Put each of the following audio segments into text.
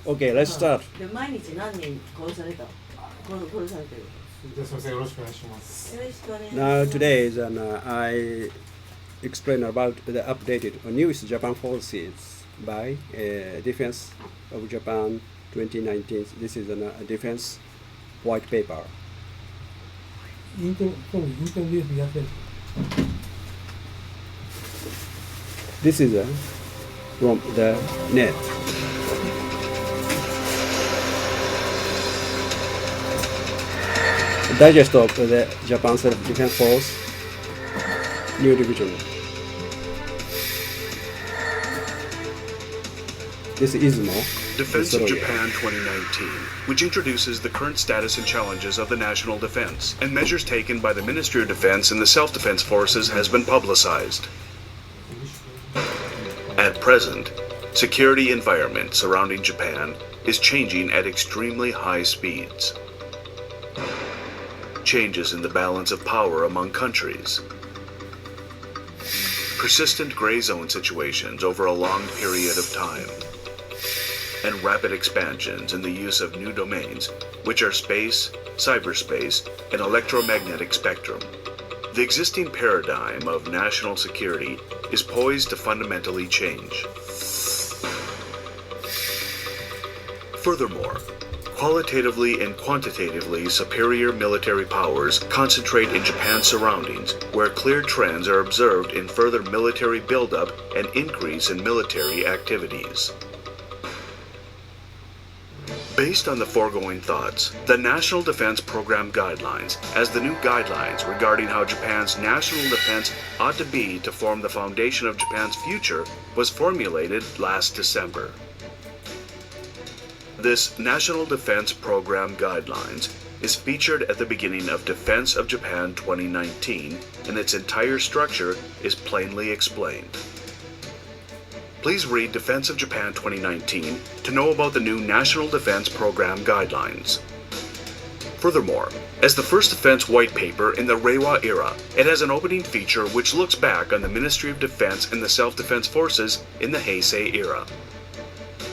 Okay, let's start. で毎日何人殺された？殺されてる。じゃあすみません、よろしくお願いします。よろしくお願いします。Now today is I explain about the updated newest Japan forces by Defense of Japan 2019. This is a defense white paper. インタビューやってる。This is from the net. Digest of the Japan Self-Defense Force New Division. This is Izumo. Defense of Japan 2019, which introduces the current status and challenges of the national defense and measures taken by the Ministry of Defense and the Self-Defense Forces has been publicized. At present, security environment surrounding Japan is changing at extremely high speeds. Changes in the balance of power among countries. Persistent gray zone situations over a long period of time. And rapid expansions in the use of new domains, which are space, cyberspace, and electromagnetic spectrum. The existing paradigm of national security is poised to fundamentally change. Furthermore, qualitatively and quantitatively superior military powers concentrate in Japan's surroundings, where clear trends are observed in further military buildup and increase in military activities. Based on the foregoing thoughts, the National Defense Program Guidelines, as the new guidelines regarding how Japan's national defense ought to be to form the foundation of Japan's future, was formulated last December. This National Defense Program Guidelines is featured at the beginning of Defense of Japan 2019, and its entire structure is plainly explained. Please read Defense of Japan 2019 to know about the new National Defense Program Guidelines. Furthermore, as the first defense white paper in the Reiwa era, it has an opening feature which looks back on the Ministry of Defense and the Self-Defense Forces in the Heisei era.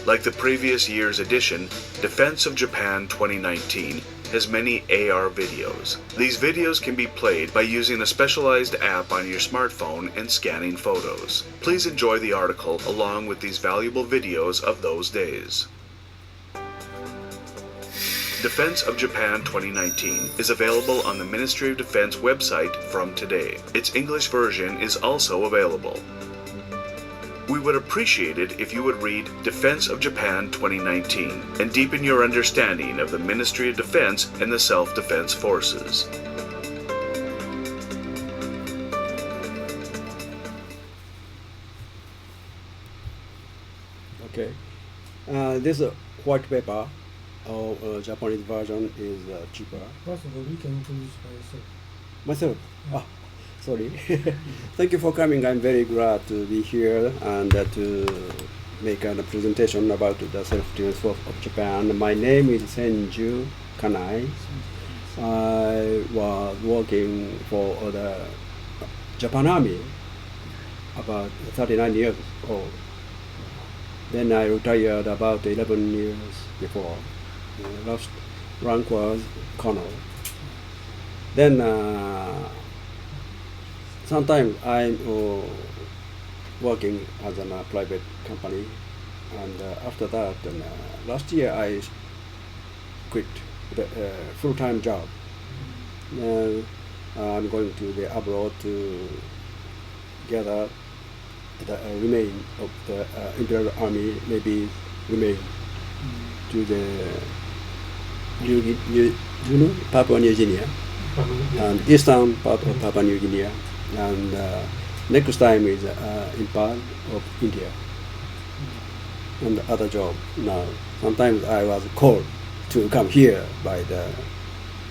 Like the previous year's edition, Defense of Japan 2019 has many AR videos. These videos can be played by using a specialized app on your smartphone and scanning photos. Please enjoy the article along with these valuable videos of those days. Defense of Japan 2019 is available on the Ministry of Defense website from today. Its English version is also available. We would appreciate it if you would read Defense of Japan 2019 and deepen your understanding of the Ministry of Defense and the Self-Defense Forces. Okay. This white paper, or Japanese version, is cheaper. First of all, we can introduce myself. Myself? Ah, sorry. Thank you for coming. I'm very glad to be here and to make a presentation about the self-defense force of Japan. My name is Senju Kanai. I was working for the Japan Army about 39 years old. Then I retired about 11 years before. Last rank was colonel. Then sometimes I'm working as a private company, and after that, last year I quit the full-time job. I'm going to the abroad to gather the remain of the Imperial Army, maybe remain to the Papua New Guinea and eastern part of Papua New Guinea, and next time is Impal of India, and other job now. Sometimes I was called to come here by the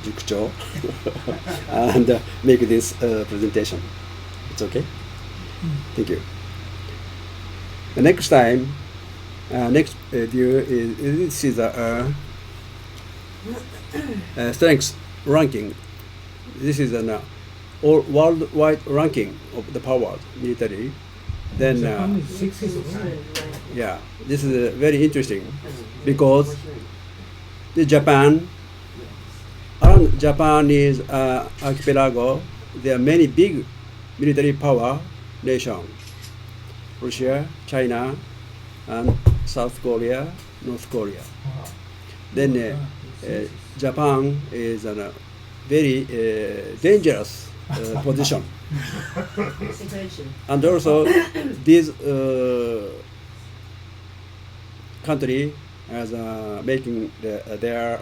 Jukucho and make this presentation. It's okay? Thank you. The next time, next view is a strength ranking. This is an all worldwide ranking of the powers military Then, Japan is 60s, yeah, this is very interesting because the Japan, around Japanese archipelago, there are many big military power nations: Russia, China, and South Korea, North Korea. Then Japan is in a very dangerous position. Situation. And also, this country as making their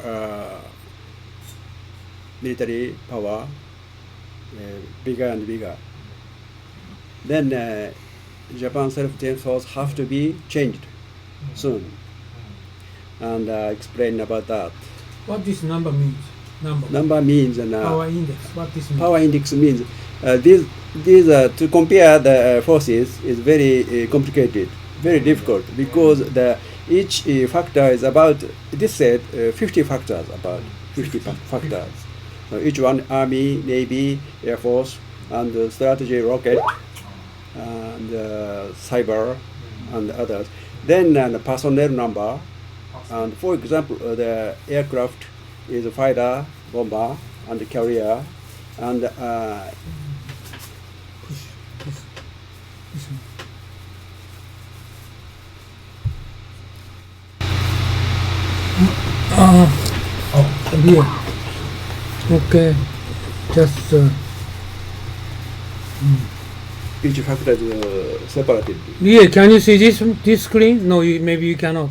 military power bigger and bigger. Then Japan self-defense force have to be changed soon. And explain about that. What this number means? Number means Power index. What this means? power index means these to compare the forces is very complicated, very difficult because each factor is about this said 50 factors, about 50 factors. So each one: army, navy, air force, and strategy, rocket, and cyber, and others. Then the personnel number, and for example, the aircraft is a fighter, bomber, and carrier, and This one. Yeah. Okay. Just. each factor is separated. Yeah. Can you see this screen? No. Maybe you cannot.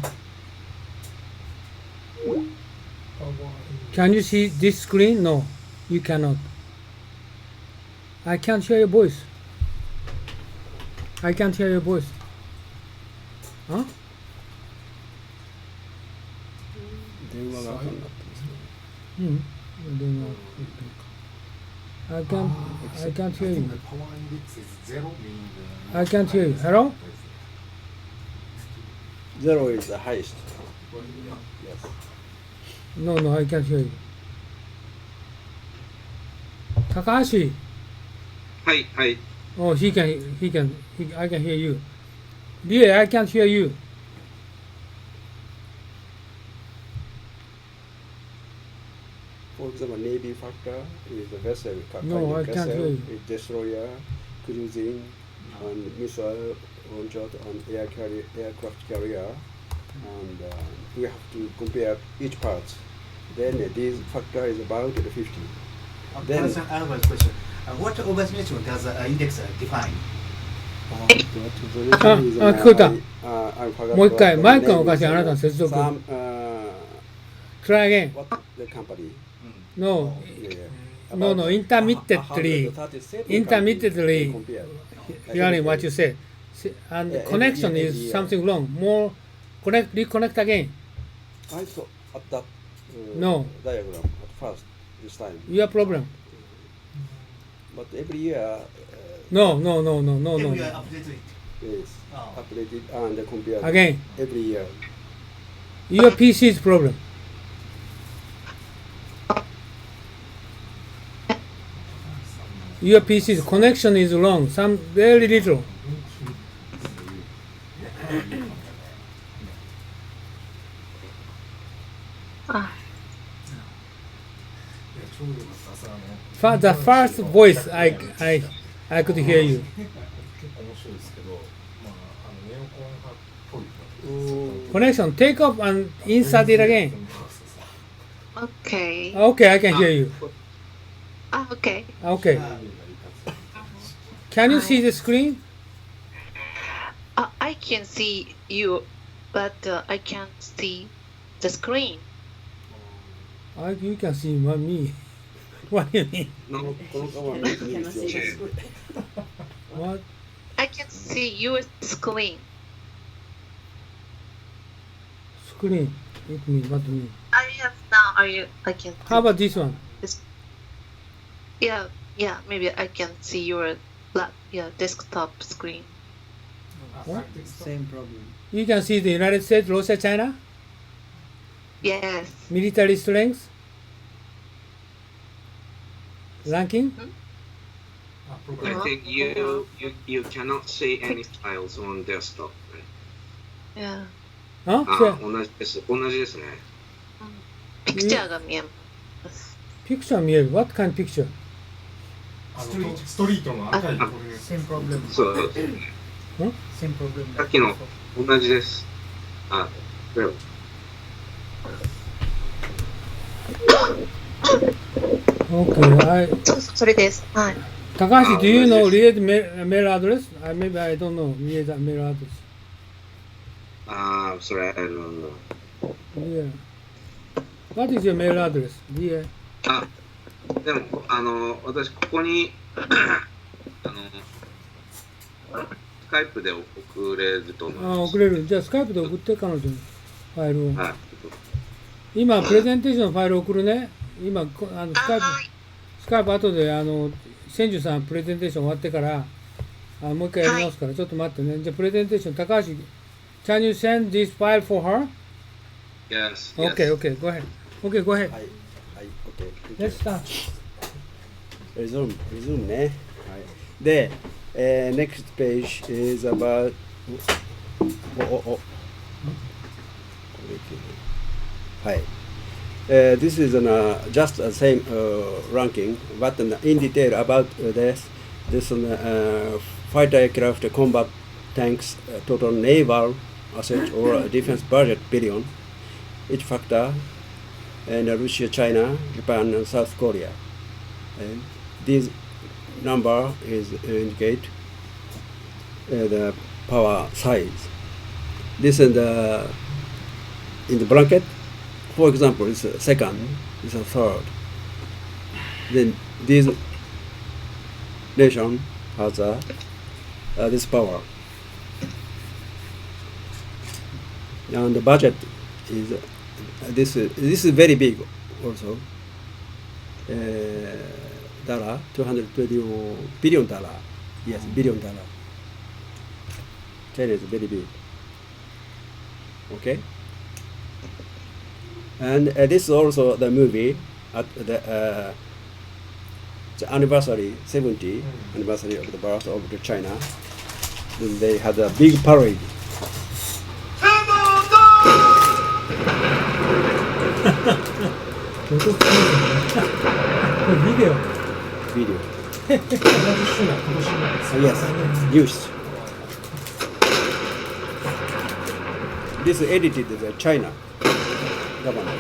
Can you see this screen? No, you cannot. I can't hear your voice. I can't hear your voice. Huh? 電話が分かんなかったですね。Hmm. I can't hear you. Power index is 0 meaning I can't hear you. Hello? Zero is the highest. Yes. No, I can't hear you. Takahashi. Hi. Oh, I can hear you. Yeah, I can't hear you. For example, navy factor is the vessel. No, I can't hear you. Is destroyer, cruising, and missile launcher, and aircraft carrier. And we have to compare each part. Then this factor is about 50. Then I have a question. What overestimation does the index define? 聞こえた。もう一回マイクがおかしい。あなたの接続。Try again. What the company? No, Yeah. no, intermittently hearing what you said. And Yeah, connection yeah, is yeah. something wrong. More reconnect again. I saw at that No. diagram at first this time. Your problem. But every year No. Every year update it. is Oh. updated and compared Again. every year. Your PC's problem. Your PC's connection is wrong. Some very little. The first voice I could hear you. 結構面白いですけど、ネオコン派っぽい。 Connection. Take off and insert it again. Okay. Okay, I can hear you. Okay. Okay. Can you see the screen? I can see you, but I can't see the screen. You can see me. What do you mean? この顔は見てみる必要ない。 What? I can see your screen. Screen. It means what do you mean? Yes, now I can. How about this one? Yeah. Maybe I can see your desktop screen. Same problem. You can see the United States, Russia, China, Yes. military strength, ranking. program. I think you cannot see any styles on desktop. Right? Yeah. あ、同じです。同じですね。ピクチャーが見えます。ピクチャー見える ?What kind of picture? ストリートの赤いこれね。Same problem. そうですね。 Same problem. さっきの同じです。これを。Okay, それです。はい。高橋 do you know Ria's mail address? Maybe I don't know Ria's mail address. Sorry, I don't know. Yeah. What is your mail address? Ria. でも私ここにスカイプで送れると思います。送れる。じゃあスカイプで送って彼女にファイルを。はい。今プレゼンテーションのファイルを送るね。今スカイプ後で千住さんプレゼンテーション終わってからもう一回やり直すから、ちょっと待ってね。じゃあプレゼンテーション高橋 Can you send this file for her? Yes. Okay, okay, go ahead. Okay, go ahead. はい、はい、OK。Let's start. Resume ね。はい。で、next page is about はい。This is just the same ranking, but in detail about this fighter aircraft combat tanks total naval asset or defense budget billion, each factor, and Russia, China, Japan, and South Korea. And this number is indicate the power size. This is in the blanket. For example, it's a second, it's a third. Then this nation has this power. And the budget is this is very big also. Dollar, $220 billion. Yes, $1 billion. China is very big. Okay. And this is also the movie at the anniversary, 70 anniversary of the birth of the China. Then they had a big parade. Video. Yes, news. This is edited the China government.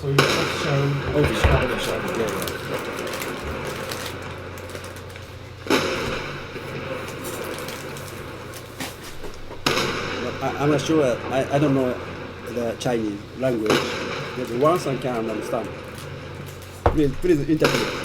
そういうオフィシャルでしたね。I'm not sure. I don't know the Chinese language. But once I can understand. Please interpret.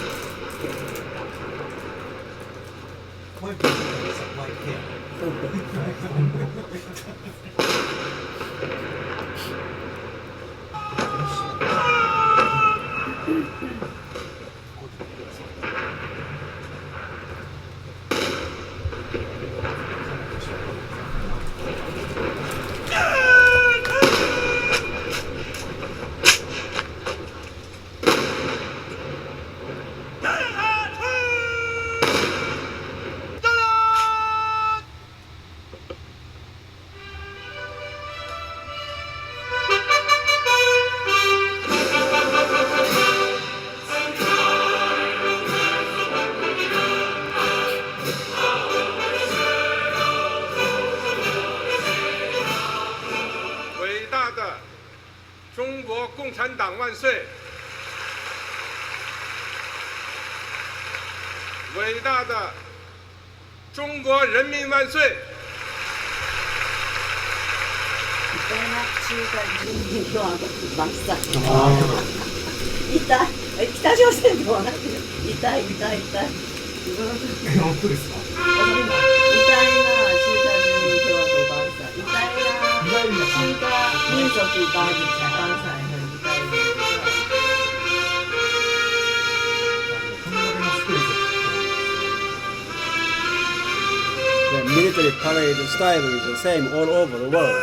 The military parade style is the same all over the world.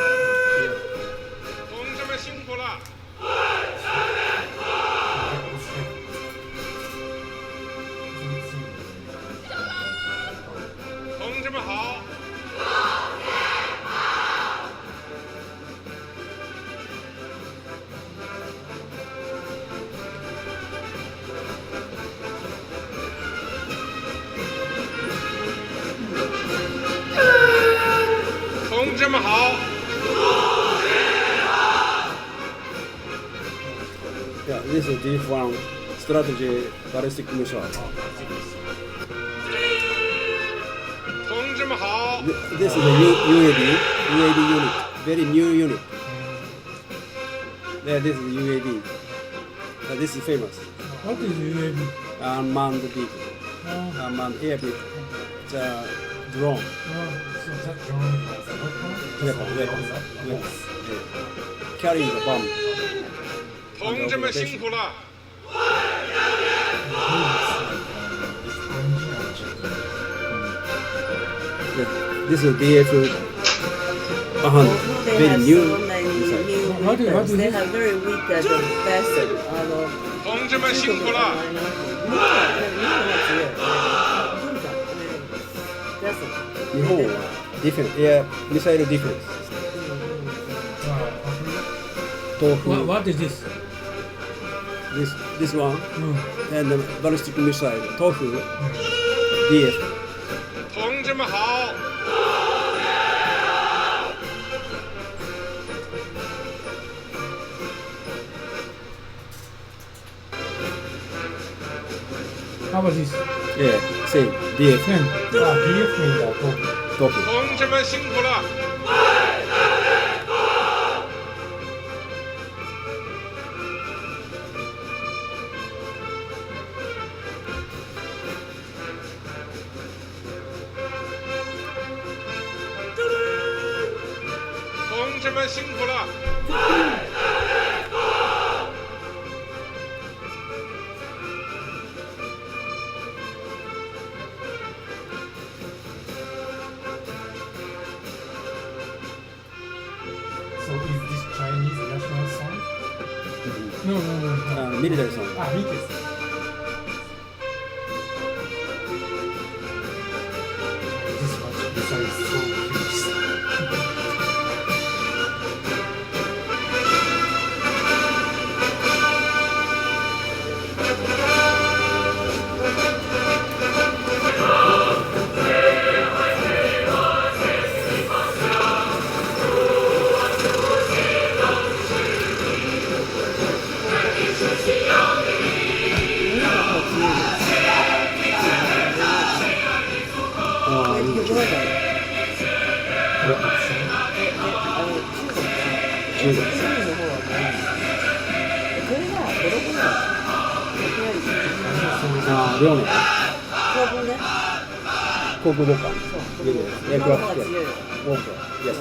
同志们辛苦了。同志们好。Yeah, this is DF1 strategy ballistic missile. 同志们好。 This is a UAV unit, very new unit. Yeah, this is UAV. This is famous. What is UAV? Unmanned vehicle, unmanned air vehicle. It's a drone. Weapon. Carrying the bomb. 同志们辛苦了。 This is DF 100, They very have new so many missile. new What is weapons. They this? have very weak vessel. 同志们辛苦了。 日本はdefense, air missile defense. Tofu, What is this? this one, うん and the ballistic missile, Tofu, DF. 同志们好。 How about this? Yeah, same, DF, Same. DF メインだと Tofu. 同志们辛苦了。 同志们辛苦了。 So is this Chinese national song? No, no, no. Military song. あ、見てです。This much missile is so huge. Yes,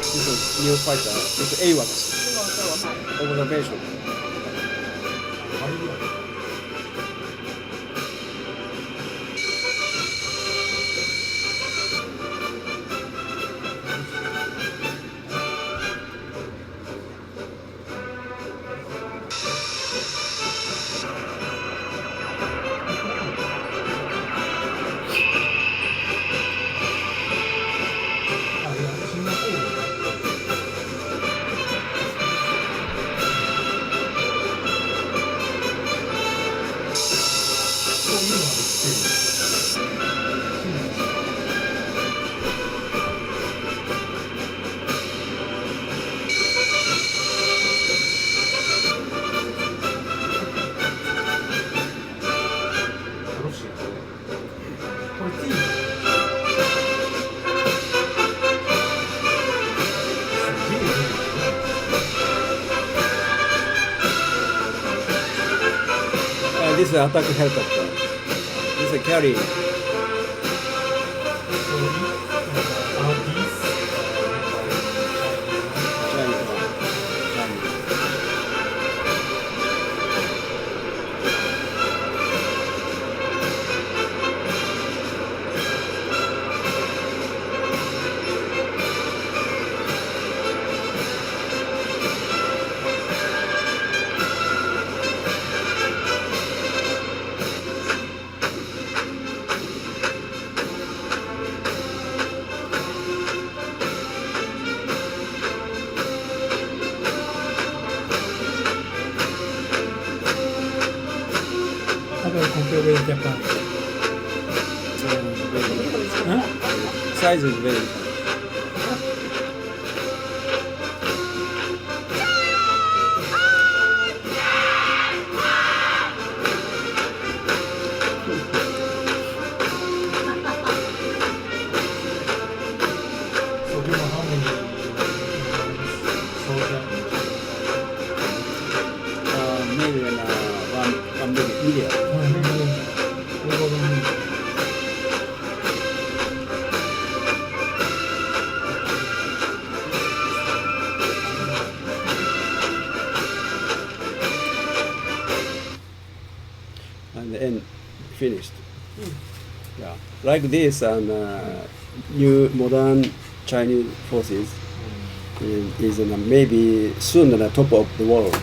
This is new fighter. It's AWACS. Observation. This is attack helicopter. This is a carry. Chinese one. Chinese. Japan? Huh? Size is very. So do you know how many soldiers? Maybe one million. And then finished. Yeah, like this and new modern Chinese forces is maybe soon on the top of the world.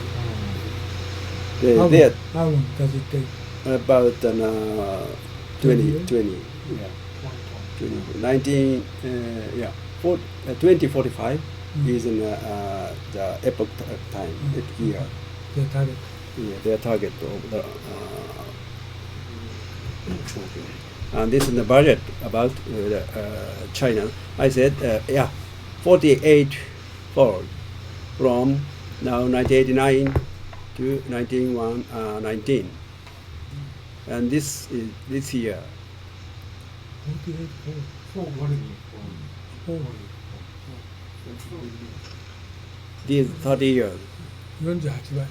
They are How long does it take? about 20, 20, 20, yeah, 20, 19, yeah, 2045 is in the epoch time, year. The target. Yeah, their target of the and this is the budget about China. I said, yeah, 48 fold from now 1989 to 1919, and this is this year. 48 4 割に These 30 years, 48倍。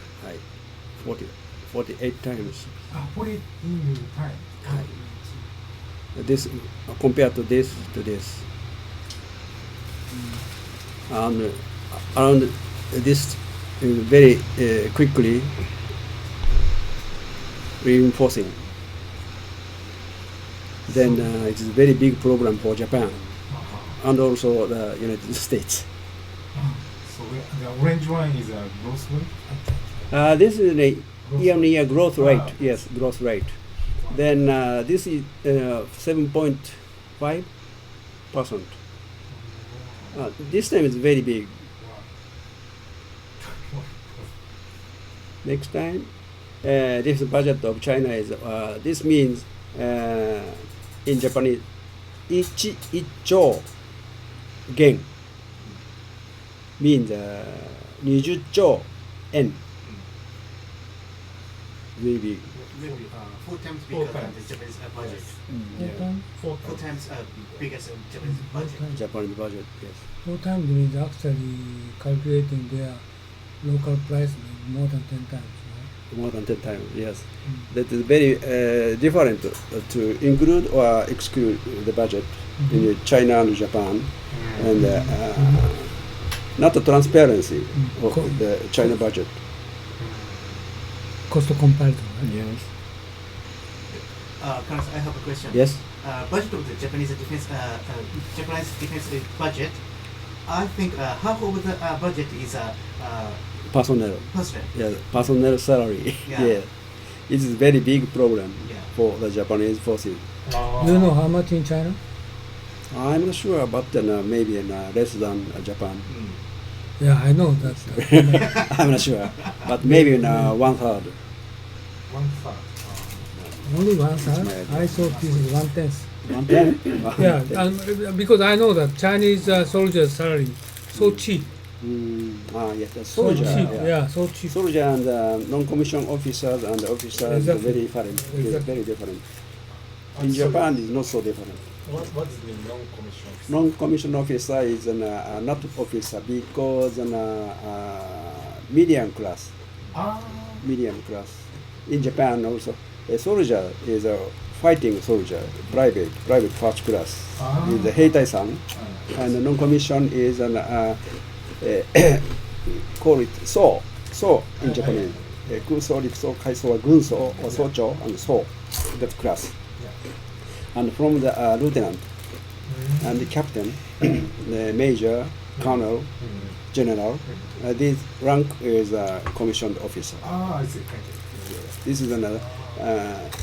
48 times. あ、put it in the time. This compared to this, and around this very quickly reinforcing. Then it's a very big problem for Japan and also the United States. So the orange one is a growth rate? This is a year-on-year growth rate. Yes, growth rate. Then this is 7.5%. This time is very big. Next time, this budget of China is. This means in Japanese, 1兆元 means 20兆円. Very big. Maybe 4 times bigger than the Japanese budget. Yeah. 4 times bigger than Japanese budget. Japanese budget, yes. 4 times means actually calculating their local price more than 10 times. More than 10 times, yes. That is very different to include or exclude the budget in China and Japan, and not the transparency of the China budget. Cost comparison, right? Yes. Carlos, I have a question. Yes. Budget of the Japanese defense budget. I think half of the budget is Personnel. personnel. Yeah, personnel salary. Yeah. Yeah. It is a very big problem Yeah. for the Japanese forces. Do you know how much in China? I'm not sure, but maybe less than Japan. Yeah, I know that. I'm not sure, but maybe 1/3. 1/3. Only 1/3? I thought this is 1/10. 1/10? Yeah, because I know that Chinese soldiers' salary so cheap. Yes, the So soldier. cheap. Yeah, so cheap. Soldier and non-commissioned officers and officers Exactly. are very different. Exactly. Very different. In Japan, it's not so different. What is the non-commissioned? Non-commissioned officer is not officer because medium class. Medium class. In Japan also, a soldier is a fighting soldier, private first class. Is a Heitai-san, and the non-commissioned is call it so in Japanese. 空曹陸曹海曹は軍曹 or 曹長 and so that class. And from the lieutenant and the captain, the major, colonel, general, this rank is a commissioned officer. I see. This is another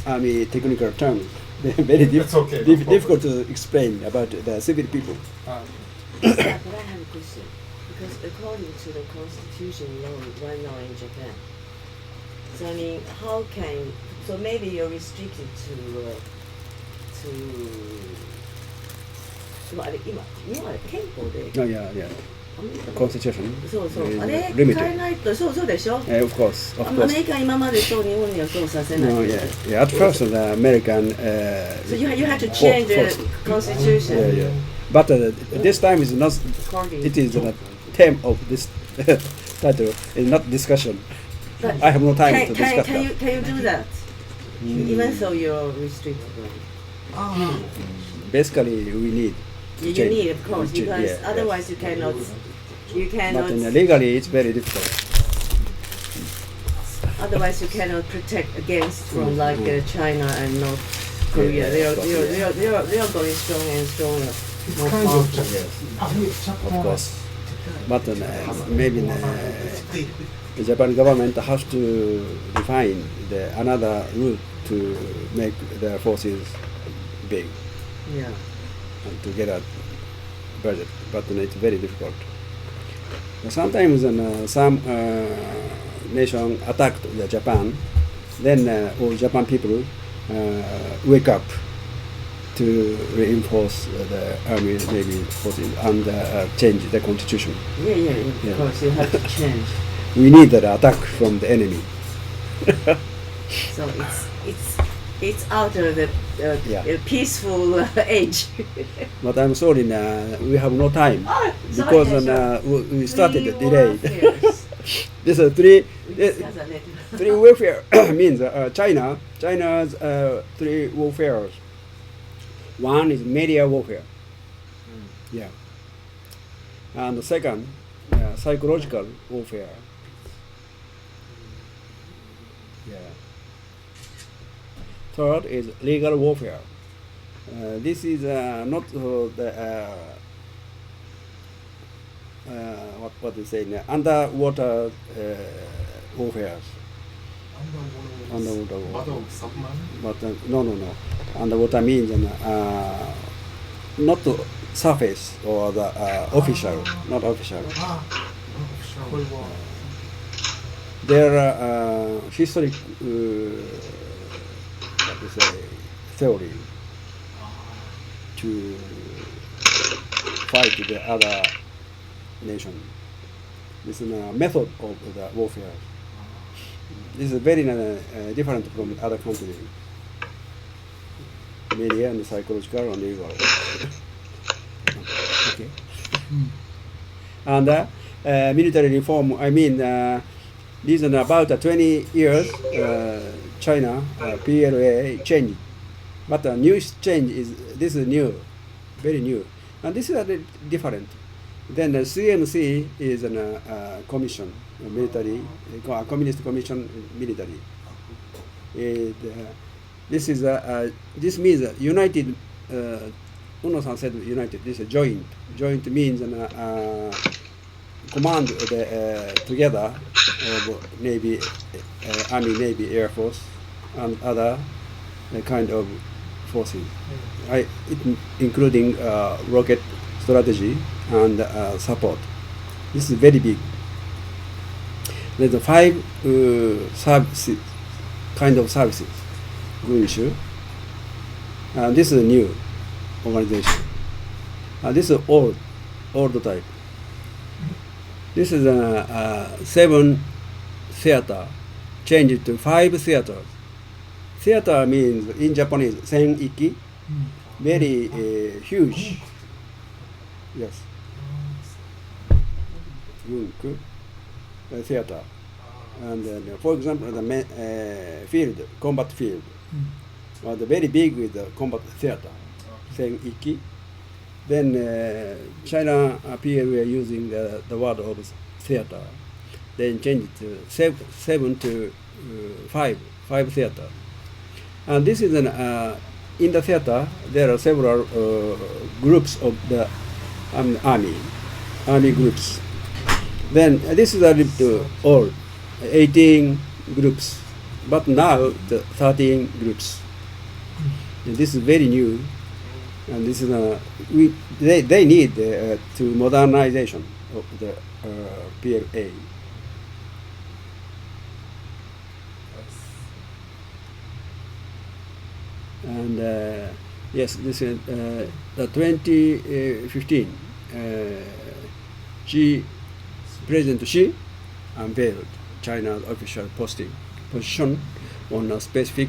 army technical term. Very That's okay, no difficult to explain about the civil people. But I have a question. Because according to the constitution law right now in Japan, so I mean, how can So maybe you're restricted to でもあれ今日本は憲法で Yeah, yeah. アメリカの Constitution. そうそう is あれ limited. 変えないとそうでしょ Of course, of アメ course. リカ今までそう日本にはそうさせない No, yeah, yeah. At first, the American. So you had to change the forced. constitution Yeah, yeah. But this time is not. according It is the theme of this title. Is not discussion. But I have no time to can discuss you that. can you do that even though you're restricted Basically, we need. To you change. need of course To- because yeah, otherwise you cannot But legally, it's very difficult. otherwise you cannot protect against from like China and North Korea. Yeah, They are going strong and stronger. More kind of powerful. Of course. But maybe the Japan government has to define another route to make their forces big Yeah. and to get a budget. But it's very difficult. Sometimes some nation attacked Japan, then all Japan people wake up to reinforce the army maybe forces and change the constitution. Yeah. Yeah. Of course you have to change. We need that attack from the enemy. So it's out of the Yeah. peaceful age. But I'm sorry, we have no time because we started delayed. This is three warfare means China's three warfares. One is media warfare, yeah, and the second psychological warfare, yeah. Third is legal warfare. This is not the what do you say? Underwater warfare. Underwater warfare. Battle of submarine? But no. Underwater means not the surface or the official, not official. There are historic what to say, theory to fight the other nation. This is a method of the warfare. This is very different from other countries. Media and psychological and legal. Okay. And military reform, I mean, this is about 20 years, China, PLA changed. But the newest change is, this is new, very new. And this is different. Then the CMC is a commission, a military, a communist commission military. This is this means united. Uno-san said united. This is joint. Joint means command together of Navy, Army, Navy, Air Force, and other kind of forces. Including rocket strategy and support. This is very big. There's 5 services, kind of services. Issue. This is a new organization. This is old type. This is a 7 theater, changed to 5 theaters. Theater means in Japanese sen-iki, very huge. Yes. Theater. And for example, the field, combat field, was very big with the combat theater, sen-iki. Then China PLA using the word of theater, then changed to 7 to 5 theater. And this is in the theater there are several groups of the army groups. Then this is a little old, 18 groups, but now the 13 groups. And this is very new, and this is they need to modernization of the PLA. And yes, this is the 2015. President Xi unveiled China's official position on a specific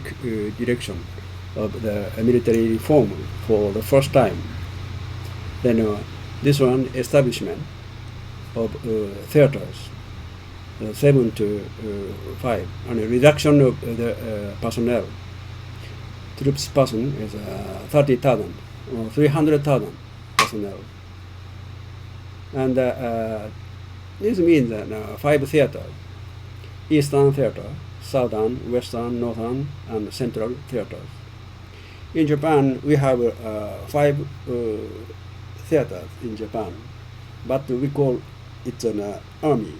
direction of the military reform for the first time. Then this one, establishment of theaters, 7 to 5, and a reduction of the personnel. Troops person is 30,000 or 300,000 personnel. And this means 5 theaters: Eastern Theater, Southern, Western, Northern, and Central theaters. In Japan, we have 5 theaters in Japan, but we call it an army.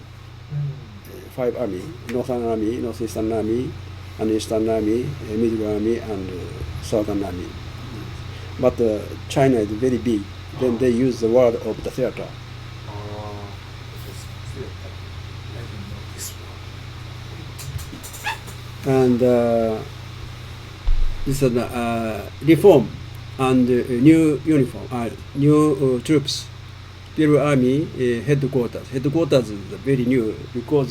5 army: Northern Army, Northeastern Army, and Eastern Army, Middle Army, and Southern Army. But China is very big. Then they use the word of the theater. And this is reform and new uniform, new troops. Imperial Army headquarters. Headquarters is very new because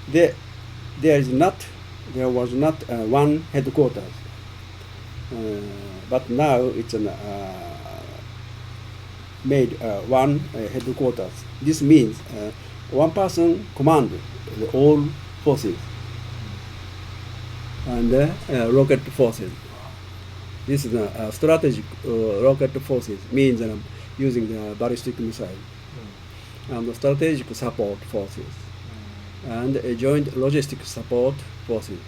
there was not one headquarters, but now it's made one headquarters. This means one person commands all forces and rocket forces. This is strategic rocket forces, means using the ballistic missile, and the strategic support forces, and joint logistic support forces.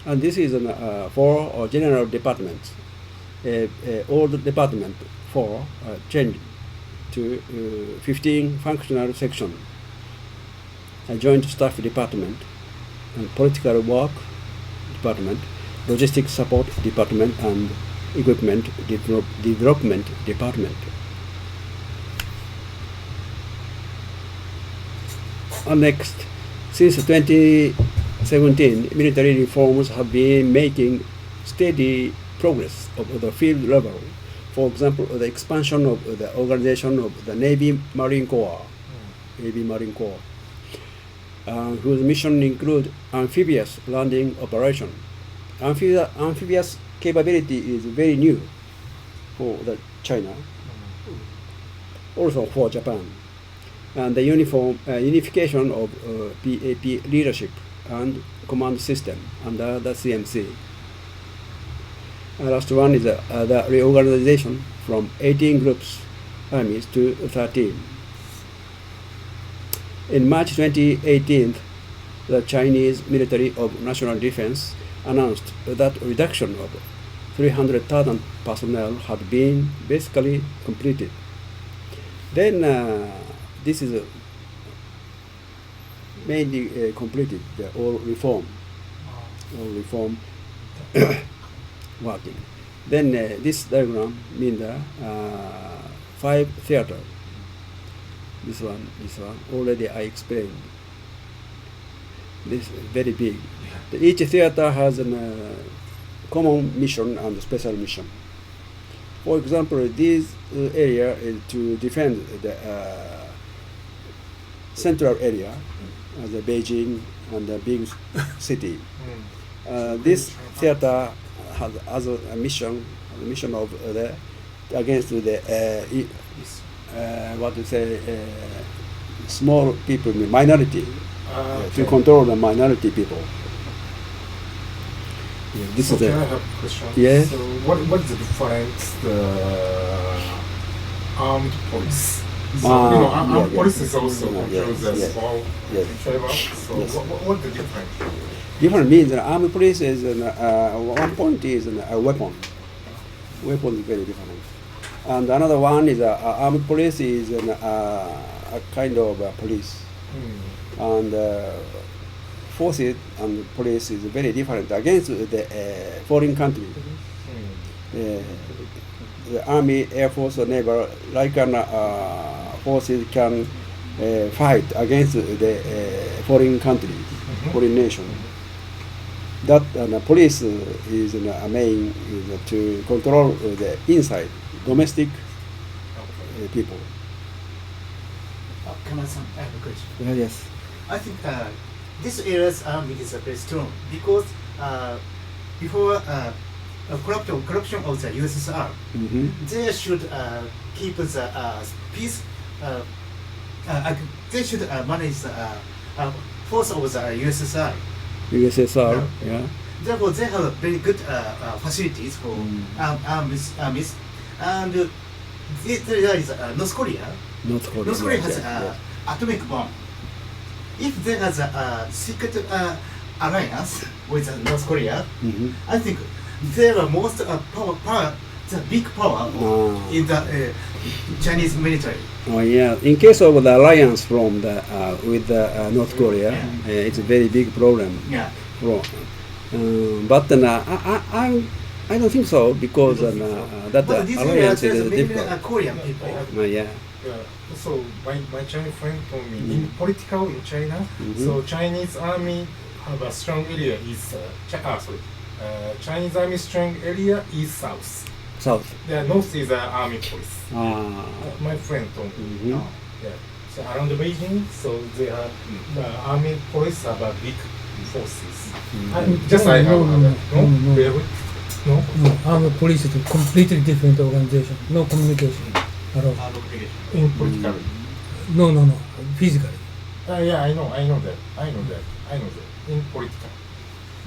And this is for general departments. All the department 4 changed to 15 functional sections: a joint staff department, and political work department, logistics support department, and equipment development department. And next, since 2017, military reforms have been making steady progress of the field level. For example, the expansion of the organization of the Navy Marine Corps, whose mission include amphibious landing operation. Amphibious capability is very new for China, also for Japan. And the unification of PAP leadership and command system under the CMC. Last one is the reorganization from 18 groups armies to 13. In March 2018, the Chinese Ministry of National Defense announced that reduction of 300,000 personnel had been basically completed. Then this is mainly completed, all reform working. Then this diagram means 5 theaters. This one already I explained. This is very big. Each theater has a common mission and special mission. For example, this area is to defend the central area, the Beijing and the big city. This theater has as a mission of the against the small people, minority, to control the minority people. Yeah, this so is can I have a question? Yeah. So what is the difference armed police? So armed police is also confused as well. Yes. So what's the difference? Different means armed police is one point is a weapon. Weapon is very different. And another one is armed police is a kind of police. And forces and police is very different against the foreign country. The army, air force, or naval, like forces can fight against the foreign country, foreign nation. that police is main is to control the inside domestic people. Kana-san, I have a question. Yes. I think this area's army is very strong because before corruption of the USSR, they should keep the peace. They should manage the force of the USSR. USSR, yeah. Therefore, they have very good facilities for armies, and there is North Korea. North Korea. North Korea has yes. atomic bomb. If there has a secret alliance with North Korea, I think they are most power, the big power in the Chinese military. Oh yeah. In case of the alliance from the with the North Korea, it's a very big problem. Yeah. But I don't think so because that But this alliance area, is there's many difficult. Korean people. Yeah. Yeah. So my Chinese friend told me in political in China, so Chinese army have a strong area is Chinese army strong area is south. South. The north is army police. Ah. My friend told me. Yeah. So around the Beijing, so they have the army police have a big forces. Just I have No, armed police is a completely different organization. No communication at all. in political. No, physically. Yeah, I know that. In political.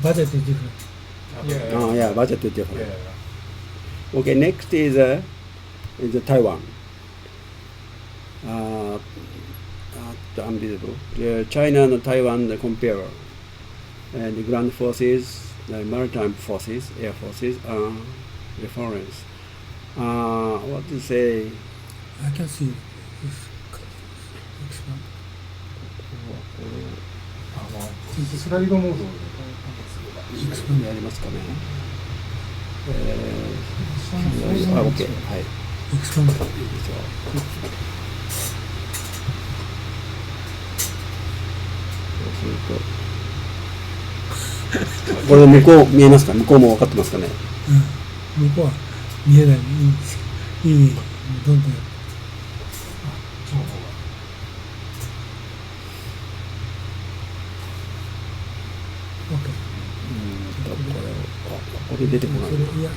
Budget is different. Yeah. Oh yeah, budget is different. Yeah. Okay, next is Taiwan. Unbelievable. China and Taiwan compare, and the ground forces, the maritime forces, air forces are reference. What to say? I can see this expand. スライドモードでやりますかね。OK。はい。expand. これ向こう見えますか？向こうも分かってますかね？向こうは見えない。いいです。いい。どんどん。ここで出てこない。いや、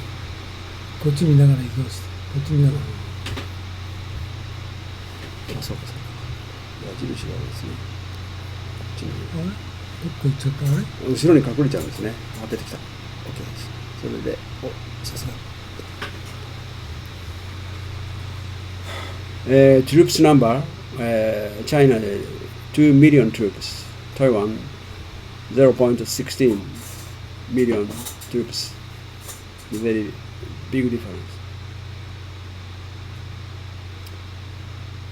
こっち見ながら行きました。こっち見ながら。あ、そうかそうか。矢印がですね。こっちに。あれ？どっか行っちゃったあれ？後ろに隠れちゃうんですね。あ、出てきた。OK です。それで、さすが。Troops number, China 2 million troops, Taiwan 0.16 million troops. Very big difference.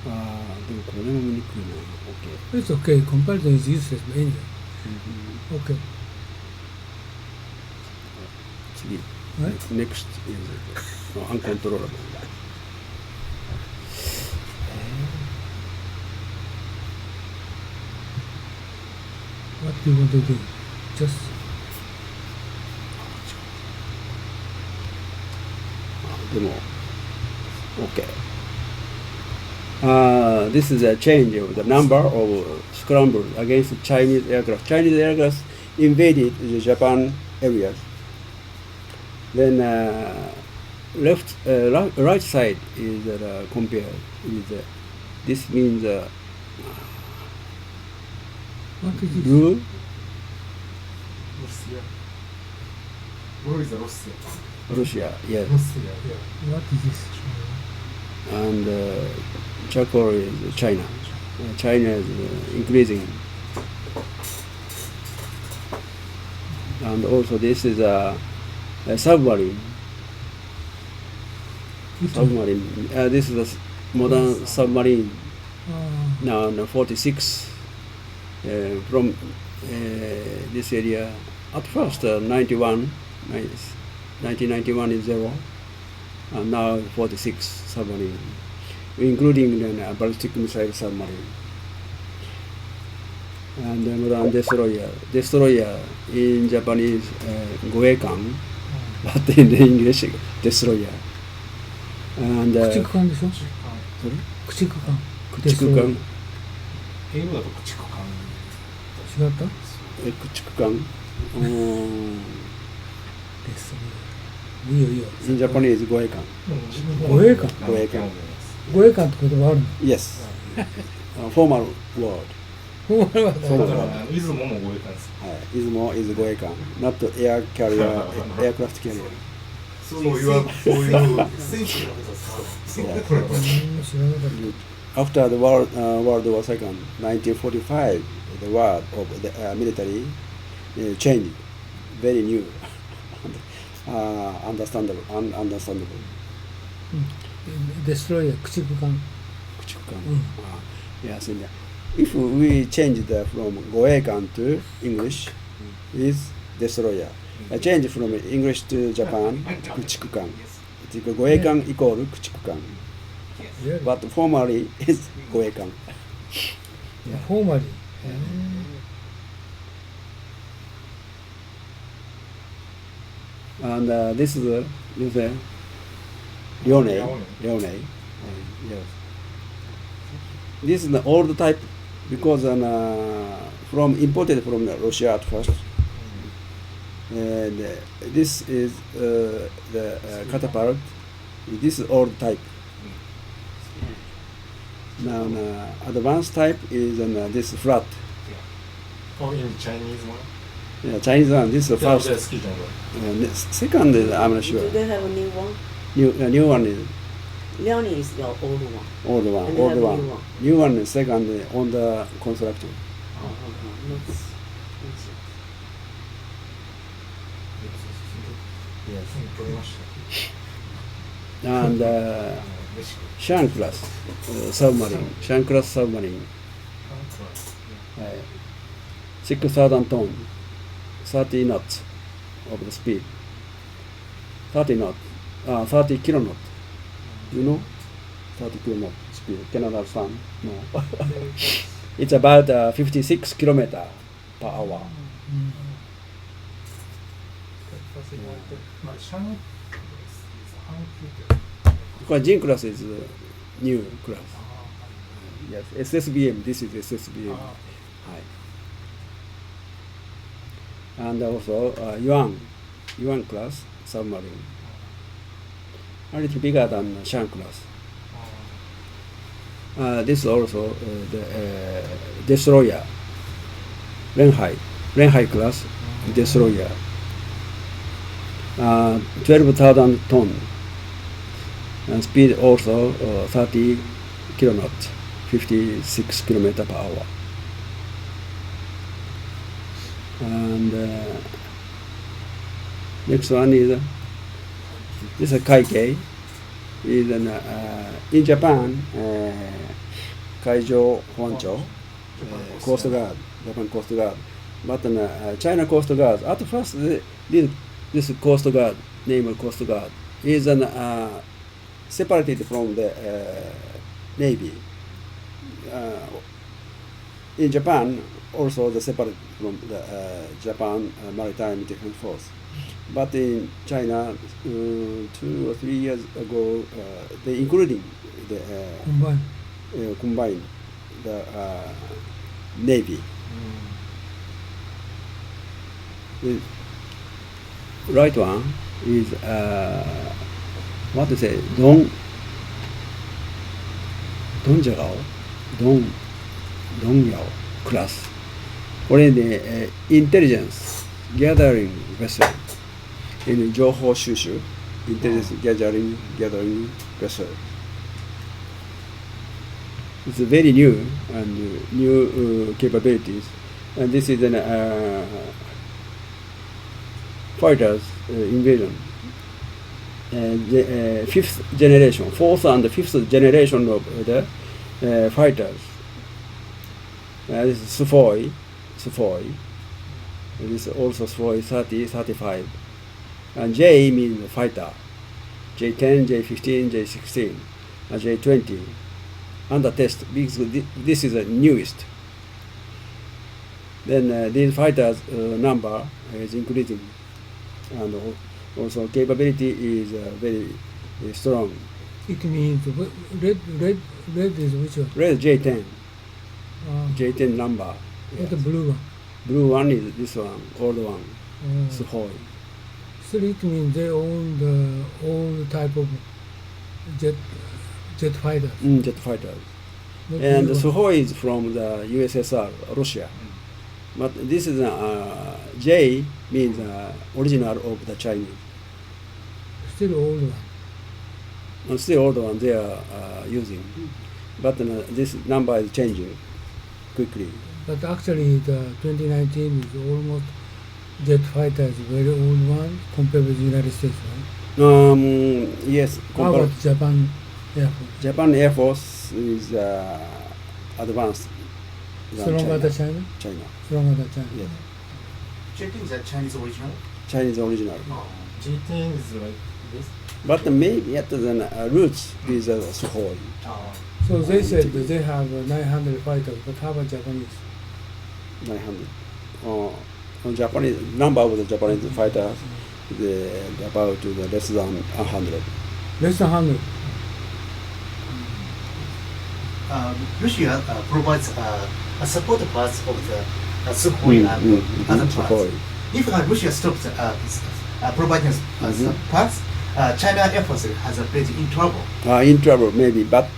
でもこれも見にくいな。OK. It's okay. Comparison is useless anyway. Okay. 次。はい。Next is uncontrollable. What do you want to do? Just. でも OK. This is a change of the number of scrambles against Chinese aircraft. Chinese aircraft invaded the Japan areas. Then right side is compared with this means What is this? blue. Russia. Where is Russia? Russia, yes. Russia, yeah. What is this? And charcoal is China. China is increasing. And also this is a submarine. Submarine. This is a modern submarine. Now 46 from this area. At first 1991 is 0. And now 46 submarine, including a ballistic missile submarine. and modern destroyer. Destroyer in Japanese, goekan, but in English, destroyer. And 駆逐艦でしょ sorry? 駆逐艦 Kuchikukan. 英語だと駆逐艦。違った Kuchikukan. ですいいよいいよ In Japanese, goekan. 護衛艦 Goekan. 護衛艦って言葉あるの Yes. Formal word. ほんまはそうだから出雲も護衛艦です。Izumo is goekan, not air carrier, aircraft carrier. そういう選手のことです。知らなかった After the World War II, 1945, the word of the military changed, very new, understandable. デストロイヤー駆逐艦 Yes, if we change from goekan to English, is destroyer. Change from English to Japan, kuchikukan. Goekan equal kuchikukan. But formally is goekan. フォーマリー And this is Leone. Yes. This is the old type because from imported from Russia at first. And this is the catapult. This is old type. Now advanced type is this flat. Oh, in Chinese one? Yeah, Chinese one. This is the first. Second, I'm not sure. Do they have a new one? New one is Leonie is the old one. old one. And they Old have one. new one. New one is second on the construction. Yes. 取りました。 And Shan class submarine. Shan class submarine. 6,000 ton, 30 knots of the speed. 30 knots, 30 kilo knot. You know, 30 kilo knot speed. Cannot understand. No. It's about 56 kilometer per hour. まあ、シャンBecause Jin class is new class. Yes, SSBM. This is SSBM. And also Yuan class submarine. A little bigger than Shan class. This is also the destroyer. Renhai class destroyer. 12,000 ton. And speed also 30 kilo knots, 56 kilometer per hour. And next one is this is Kaikei. Is in Japan, Kaijo Honcho, Coast Guard, Japan Coast Guard. But China Coast Guard. At first, this Coast Guard, name of Coast Guard, is separated from the Navy. In Japan, also the separate from the Japan Maritime Defense Force. But in China, 2 or 3 years ago, they including the combine the Navy. The right one is what to say, Dongyao class. Already intelligence gathering vessel in Joho Shushu, intelligence gathering vessel. It's very new and new capabilities, and this is an fighters invasion. The fifth generation, fourth and fifth generation of the fighters. This is Sukhoi. This is also Sukhoi 30, 35. And J means fighter. J10, J15, J16, and J20. Under test, because this is the newest. then these fighters number is increasing, and also capability is very strong. It means red is which one? Red J10, Ah, J10 number. what the blue one? Blue one is this one, old one, Oh. Sukhoi. So it means they own the all type of jet fighters. Jet fighters. Not And blue one. Sukhoi is from the USSR, Russia. But this is J means original of the Chinese. Still old one. And still old one they are using. But this number is changing quickly. But actually, the 2019 is almost jet fighter is very old one compared with the United States, right? Yes, How about Japan Air Force? Japan Air Force is advanced than Stronger than China? China. Stronger than China. Yes. Checking the Chinese original. Chinese original. G10 is like this. But maybe at the roots is Sukhoi. So they said that they have 900 fighters, but how about Japanese? 900. On Japanese number of the Japanese fighters is about less than 100. Less than 100. Russia provides a support parts of the Sukhoi and other parts. Sukhoi. If Russia stops providing parts, China Air Force has a place in trouble. In trouble maybe, but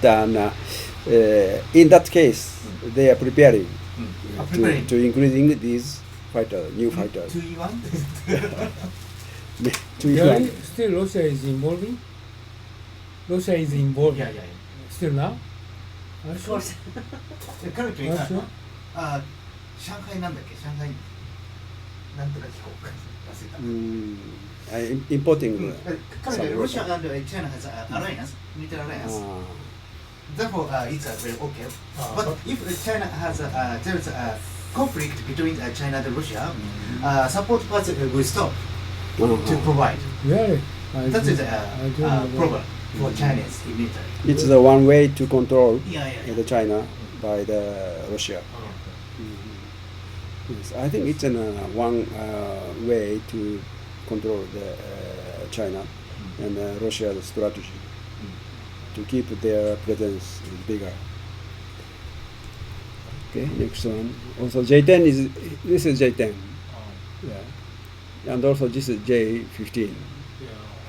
in that case they are preparing, Preparing. to increasing these fighters, new fighters. 2-1? 2-1. Really? Still Russia is involving? Russia is involved. Yeah. Still now? Are you Of sure? course. Currently, Are you sure? 上海なんだっけ上海なんとか機構か忘れた。 Importing. Currently, Russia and China has an alliance, military alliance. Therefore, it's very okay. But if China has there is a conflict between China and Russia, support parts will stop to provide. Really? That is I do a know problem for Chinese military. It's the one way to control Yeah. the China by the Russia. Yes, I think it's one way to control the China and Russia's strategy to keep their presence bigger. Okay, next one. Also J10 this is J10. Yeah. And also this is J15.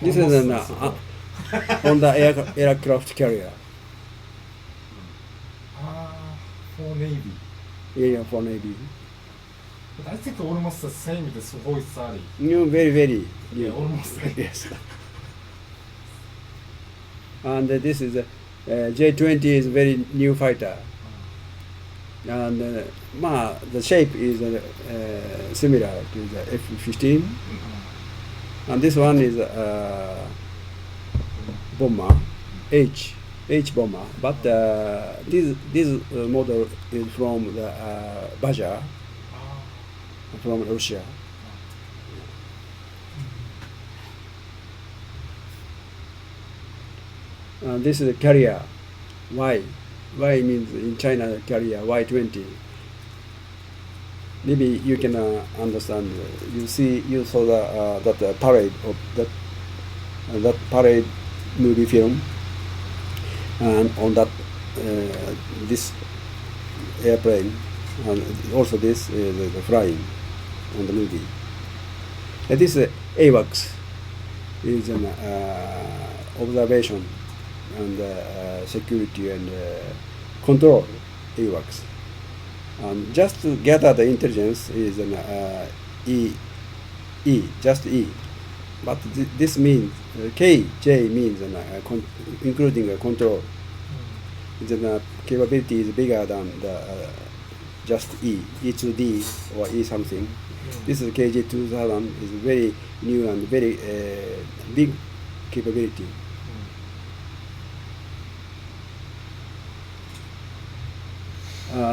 This is on the aircraft carrier. For Navy. Yeah, for Navy. But I think almost the same with the Sukhoi 30. New, very. Yeah, almost. Yes. And this is J20 is very new fighter. And the shape is similar to the F-15. And this one is bomber, H bomber. But this model is from the Baja, from Russia. This is a carrier, Y. Y means in China carrier, Y20. Maybe you can understand. You saw that parade of that parade movie film, and on that this airplane, and also this is the flying on the movie. And this AWACS is an observation and security and control AWACS. And just to gather the intelligence is an just E. But this means J means including a control. The capability is bigger than the just E2D or E something. This is KJ2000 is very new and very big capability.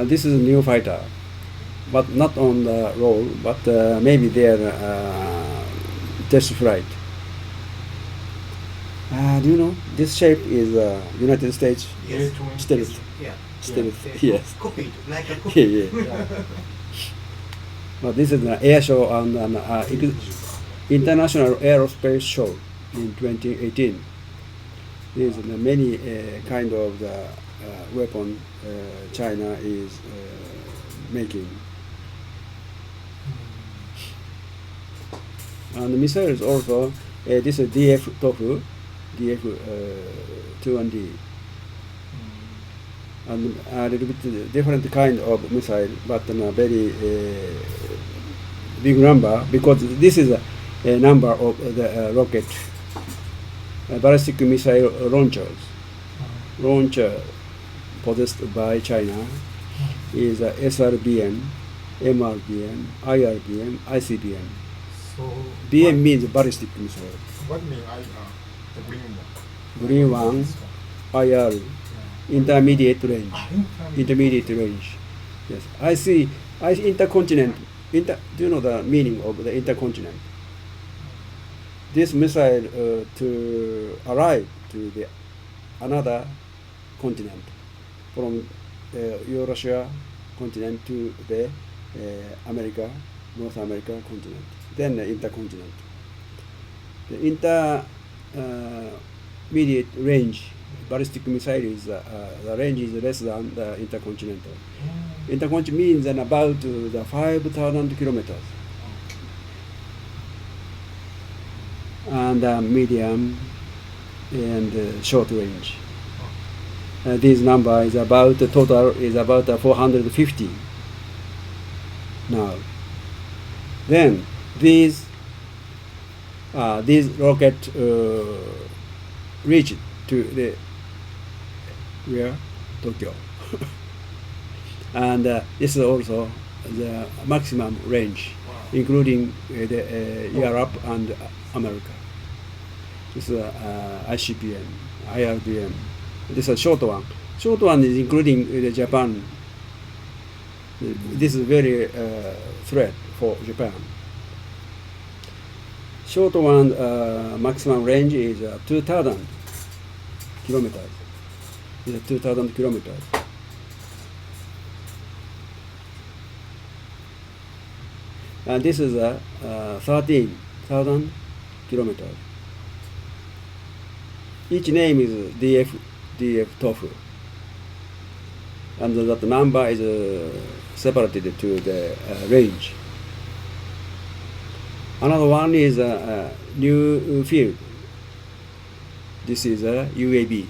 This is a new fighter, but not on the roll, but maybe their test flight. Do you know this shape is United States Yes. stealth? Yeah. Stealth, yes. Copied, like a copy. Yeah. But this is an air show and an international aerospace show in 2018. There's many kind of the weapon China is making. And the missiles also, this is DF TOFU, DF 2D. And a little bit different kind of missile, but a very big number, because this is a number of the rocket ballistic missile launchers. Launcher possessed by China is SRBM, MRBM, IRBM, ICBM. So BM means ballistic missile. what mean IR? The Green green one. one, This one. IR, intermediate range. Intermediate. Intermediate range. Yes, I see. Intercontinent. Do you know the meaning of the intercontinent? This missile to arrive to the another continent, from Eurasia continent to the America, North America continent. Then the intercontinent. The intermediate range ballistic missile is the range is less than the intercontinental. Intercontinental means then about the 5,000 kilometers. And medium and short range. This number is about the total is about 450 now. Then these rocket reached to the where Tokyo, and this is also the maximum range, including the Europe and America. This is ICBM, IRBM. This is a short one. Short one is including the Japan. This is very threat for Japan. Short one maximum range is 2,000 kilometers. Is 2,000 kilometers. And this is 13,000 kilometers. Each name is DF TOFU. And that number is separated to the range. Another one is a new field. This is a UAV,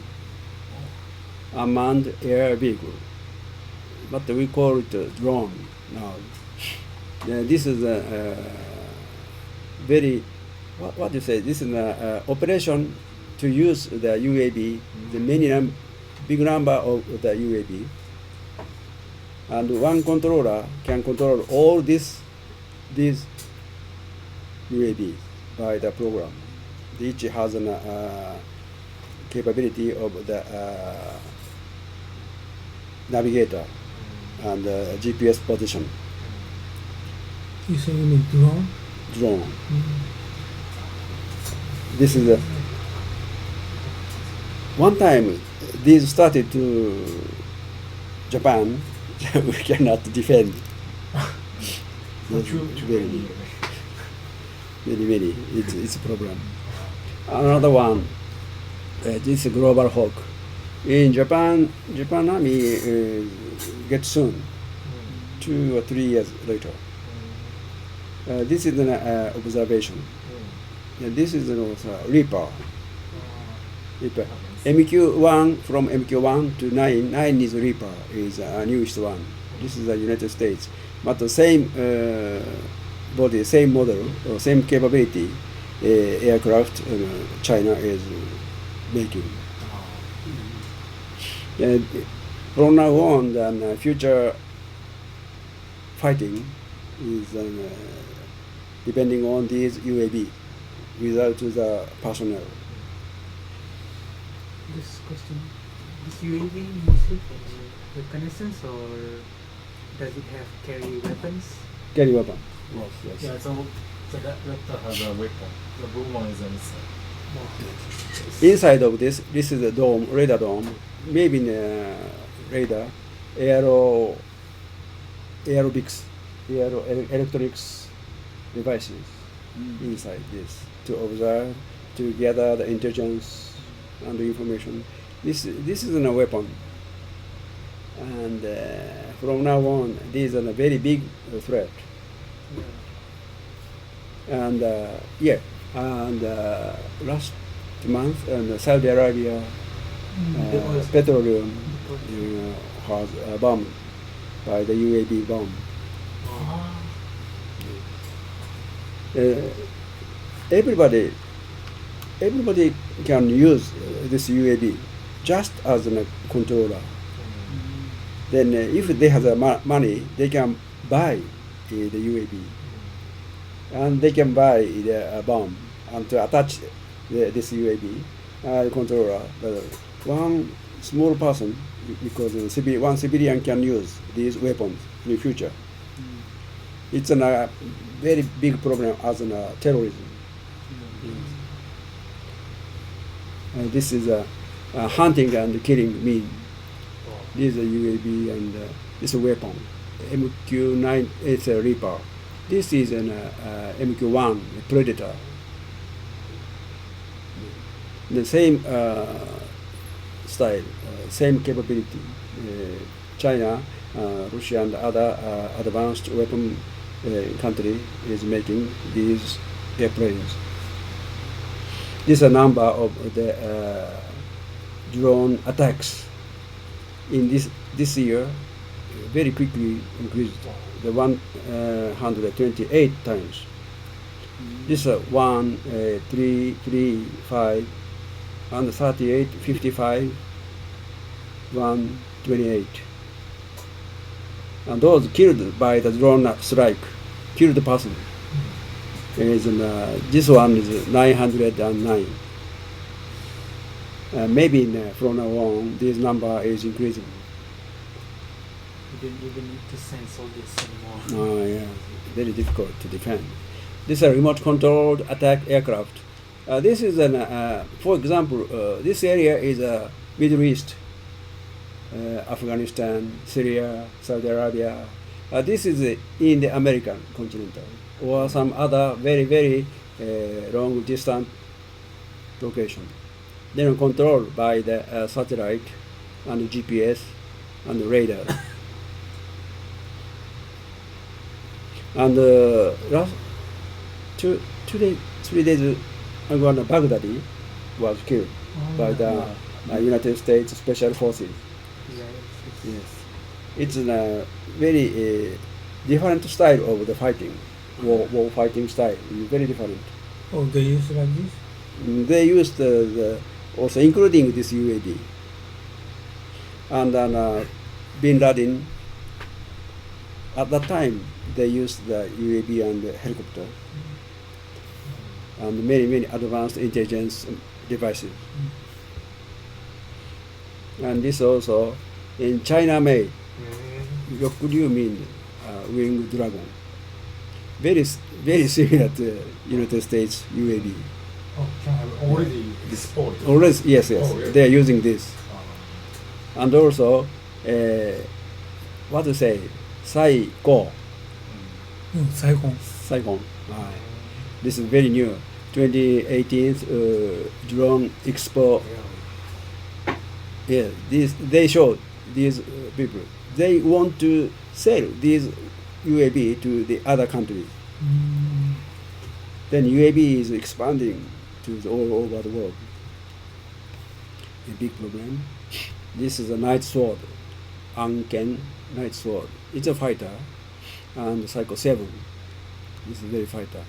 unmanned air vehicle, but we call it a drone now. This is a very, what do you say? This is an operation to use the UAV, the big number of the UAV, and one controller can control all these UAV by the program. Each has a capability of the navigator and GPS position. You say you mean drone? Drone. This is one time these started to Japan. We cannot defend. Very. It's a problem. Another one. This is Global Hawk. In Japan Army gets soon, 2 or 3 years later. This is an observation. This is also Reaper. MQ1 from MQ1 to 9 is Reaper, is a newest one. This is the United States, but the same body, same model, or same capability aircraft China is making. From now on, then future fighting is depending on these UAV without the personnel. This question, this UAV mostly for reconnaissance, or does it have carry weapons? Carry weapon. Yes. Yeah, so the raptor has a weapon. The blue one is a missile. Inside of this is the dome, radar dome. Maybe in radar, aerobics there are electronics devices inside this to observe, to gather the intelligence and the information. This is a weapon, and from now on, this is a very big threat. And last month, Saudi Arabia petroleum was bombed by the UAV bomb. Everybody can use this UAV just as a controller. Then if they have the money, they can buy the UAV. And they can buy the bomb and to attach this UAV controller. One small person, because one civilian can use these weapons in the future. It's a very big problem as terrorism. This is hunting and killing mean. This is a UAV and this is a weapon. MQ-9 is a Reaper. This is an MQ-1 Predator. The same style, same capability. China, Russia, and other advanced weapon country is making these airplanes. This is a number of the drone attacks in this year very quickly increased. The 128 times. This is 1, 3, 3, 5, and 38, 55, 128. And those killed by the drone strike, killed the person. This one is 909. Maybe from now on, this number is increasing. You don't even need to sense all this anymore. Oh, yeah, very difficult to defend. This is a remote-controlled attack aircraft. This is for example, this area is Middle East, Afghanistan, Syria, Saudi Arabia. This is in the American continental or some other very, very long distant location. They are controlled by the satellite and the GPS and the radar. And last 3 days ago, Baghdad was killed by the United States Special Forces. Yes, it's a very different style of the fighting, war fighting style. It's very different. Oh, they use like this? They used also including this UAV. And then Bin Laden, at that time, they used the UAV and the helicopter and many advanced intelligence devices. And this also in China made. What could you mean Winged Dragon? Very similar to United States UAV. Oh, can have already deployed. Already, yes. Oh, yeah. They are using this. And also, what to say, Saigon. Saigon. This is very new. 2018 drone expo. Yeah, they showed these people. They want to sell these UAV to the other countries. Then UAV is expanding to all over the world. A big problem. This is a night sword, Anken night sword. It's a fighter, and Psycho 7. This is very fighter.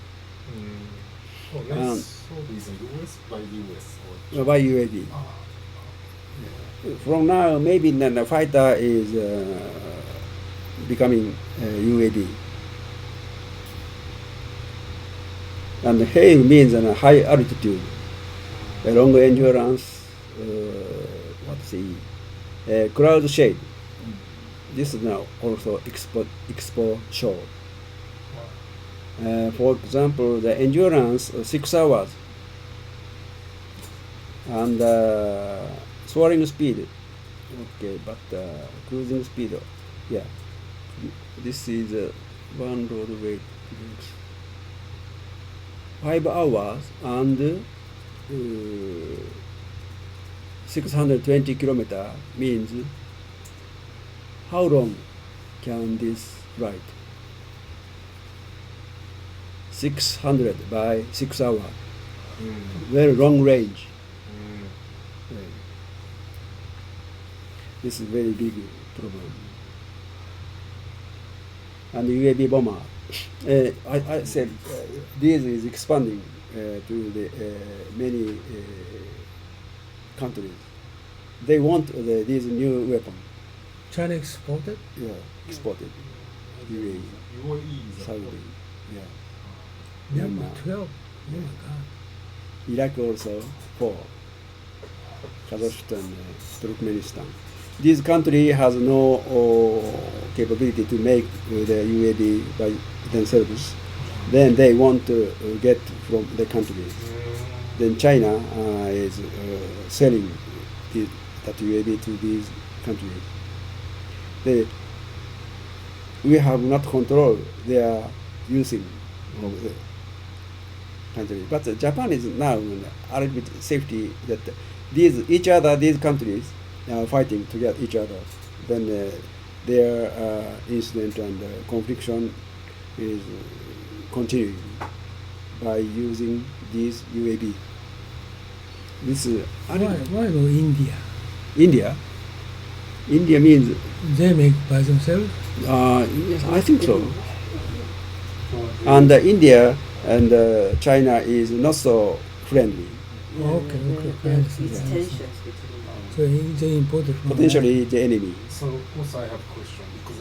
Oh, nice sword is in US by US or By UAV. From now, maybe the fighter is becoming UAV. And hail means a high altitude, a long endurance, cloud shade. This is now also expo show. For example, the endurance 6 hours and soaring speed. Okay, but cruising speed, yeah. This is one road wait 5 hours and 620 kilometer means how long can this ride? 600 by 6 hours. Very long range. This is very big problem. And UAV bomber. I said this is expanding to the many countries. They want these new weapons. China exported? Yeah, exported. UAE, Saudi, yeah. Number Myanmar. 12. Oh my God. Iraq also 4. Kazakhstan, Turkmenistan. This country has no capability to make the UAV by themselves. Then they want to get from the countries. Then China is selling that UAV to these countries. We have not control their using of the country. But Japan is now a little bit safety that these countries are fighting to get each other. Then their incident and conflict is continuing by using these UAV. This Why no India? India. India means They make by themselves? yes, I think so. And India and China is not so friendly. Okay. I There's understand. tensions between them. So they imported from Potentially the enemy. So also I have a question because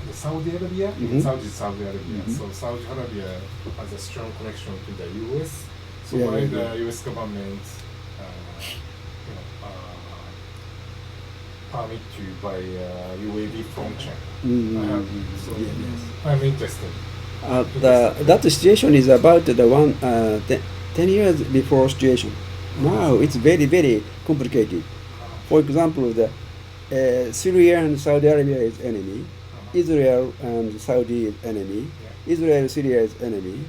the Saudi Arabia, Mhm. Saudi Arabia. Mhm. So Saudi Arabia has a strong connection to the US. So Yeah, why yeah, the yeah. US government permit to buy UAV from China? I have, so I'm interested. That situation is about the 10 years before situation. Now it's very, very complicated. For example, the Syria and Saudi Arabia is enemy. Israel and Saudi is enemy. Israel, Syria is enemy.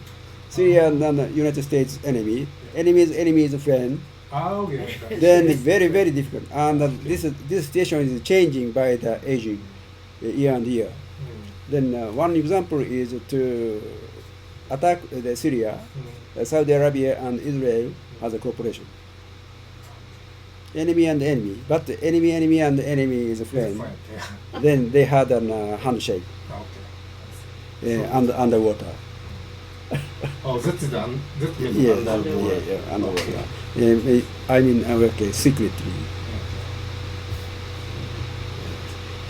Syria and the United States enemy. Enemy is a friend. Okay. Then very, very difficult. And this situation is changing by the aging year and year. Then one example is to attack the Syria, Saudi Arabia and Israel as a cooperation. Enemy and enemy, but enemy and enemy is a friend. Then they had a handshake underwater. Oh, that is that means Yeah, underwater. underwater. I mean, okay, secretly.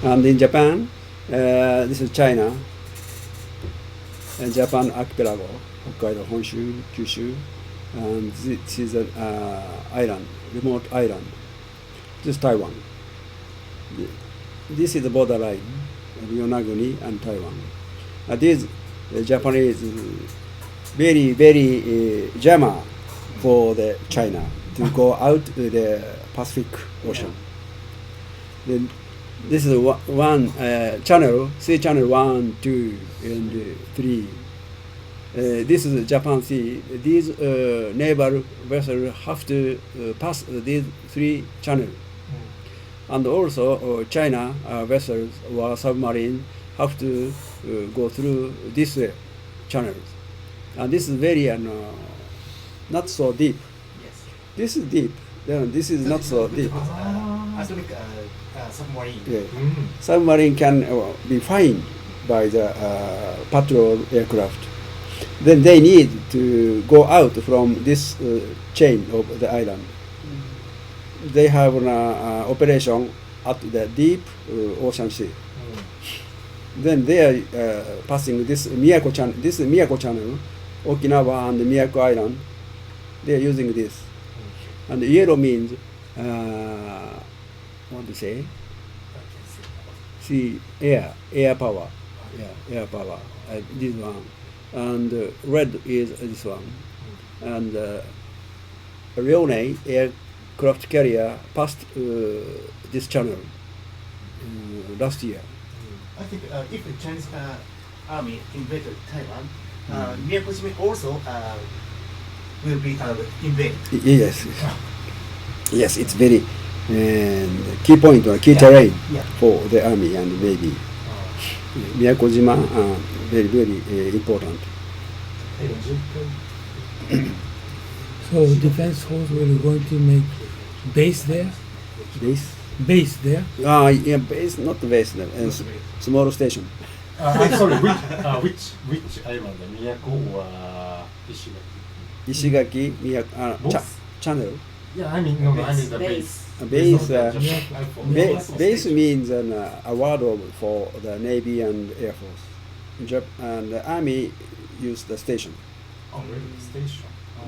And in Japan, this is China, and Japan archipelago, Hokkaido, Honshu, Kyushu, and this is an island, remote island. This is Taiwan. This is the borderline, Ryonaguni and Taiwan. This Japanese very, very jammer for the China to go out to the Pacific Ocean. Then this is one channel, sea channel 1, 2, and 3. This is Japan Sea. These naval vessels have to pass these 3 channels. And also China vessels or submarine have to go through this channels. And this is very not so deep. Yes. This is deep. Then this is not so deep. Atomic submarine. Yeah. Submarine can be fined by the patrol aircraft. Then they need to go out from this chain of the island. They have an operation at the deep ocean sea. Then they are passing this Miyako channel. This is Miyako channel, Okinawa and Miyako Island. They are using this. And yellow means what to say? See, air power. Yeah, air power. This one. And red is this one. And Leone aircraft carrier passed this channel last year. I think if the Chinese army invaded Taiwan, Miyakojima also will be invaded. Yes. Yes, it's very key point or key terrain Yeah. for the army and maybe Miyakojima very important. So defense force will going to make base there. Base there. Yeah, base not base, small station. I'm sorry, which island? Miyako or Ishigaki? Ishigaki, Both? channel. Yeah, I mean, no, I mean the base. Base, Not just base means a word for the Navy and Air Force. And the Army use the station. Oh, really? Station.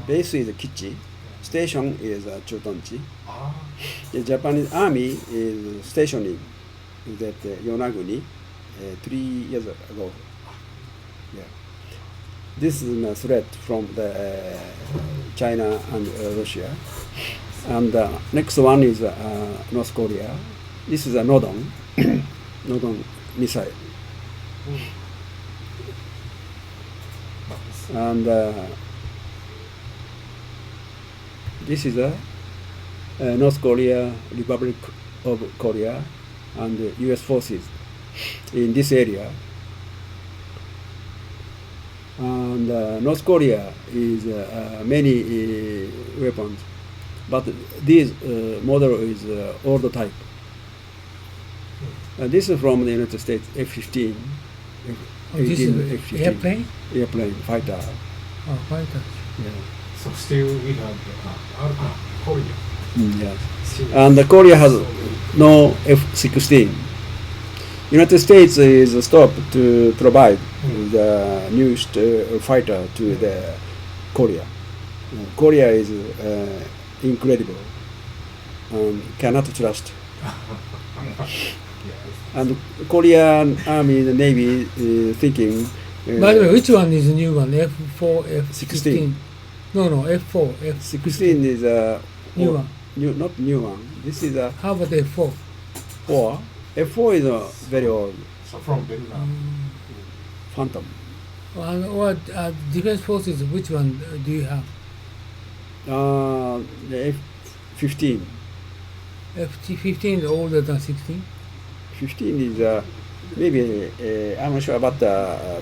Base is Kichi, station is Chutonchi. Ah. The Japanese Army is stationing at Yonaguni 3 years ago. Yeah. This is a threat from the China and Russia. And next one is North Korea. This is a Nodon, Nodon missile. And this is North Korea, Republic of Korea, and U.S. forces in this area. And North Korea is many weapons, but this model is old type. This is from the United States, F-15. This is F-15. airplane? Airplane, fighter. Oh, fighter. Yeah. So still we have Korea. Yeah. And Korea has no F-16. United States is stopped to provide the newest fighter to the Korea. Korea is incredible and cannot trust. And Korean Army, the Navy is thinking. By the way, which one is the new one? F4, F16? 16. No, F4, F16 is a new one. Not new one. This is a. How about F4? F4 is very old. So from Vietnam. Phantom. And what defense forces? Which one do you have? The F-15. F-15 is older than 16. 15 is maybe I'm not sure about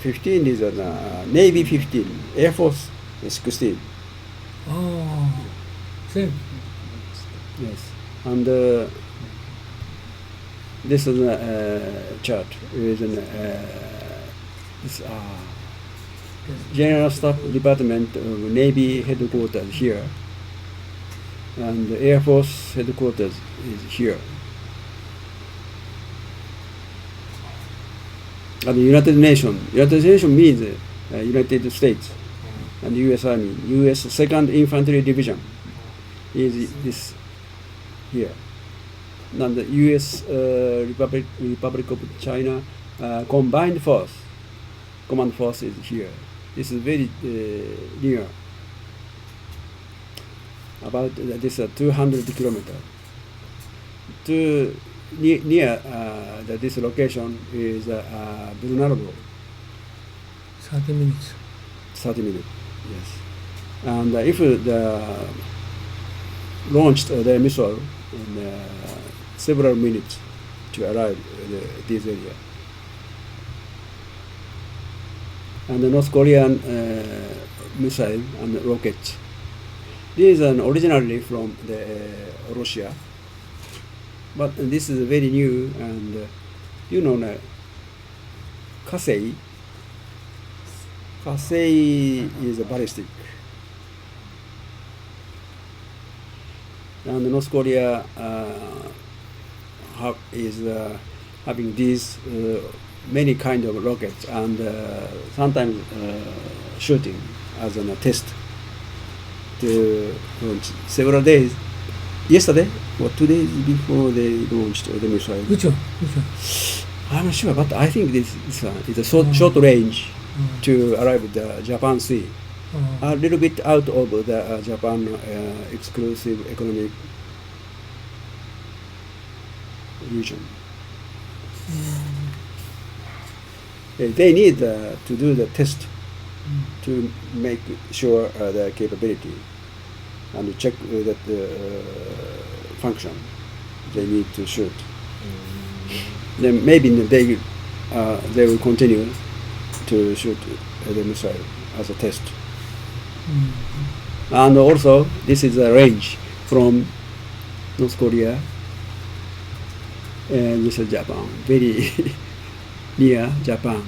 15 is Navy 15, Air Force 16. Oh, same. Yes, and this is a chart. Is this General Staff Department of Navy headquarters here, and the Air Force headquarters is here. And the United Nations means United States and U.S. Army. U.S. 2nd Infantry Division is this here. And the U.S. Republic of China combined force, command force is here. This is very near. About this 200 kilometers. Near this location is vulnerable. 30 minutes. 30 minutes, yes. And if the launched the missile in several minutes to arrive this area. And the North Korean missile and rockets. This is originally from Russia. But this is very new, and Kasei. Kasei is a ballistic, and North Korea is having these many kind of rockets, and sometimes shooting as a test to launch several days. Yesterday or 2 days before they launched the missile. Which one? I'm not sure, but I think this one is a short range to arrive at the Japan Sea. A little bit out of the Japan exclusive economic region. they need to do the test to make sure the capability and check that the function they need to shoot. Then maybe they will continue to shoot the missile as a test. And also, this is a range from North Korea and this is Japan, very near Japan.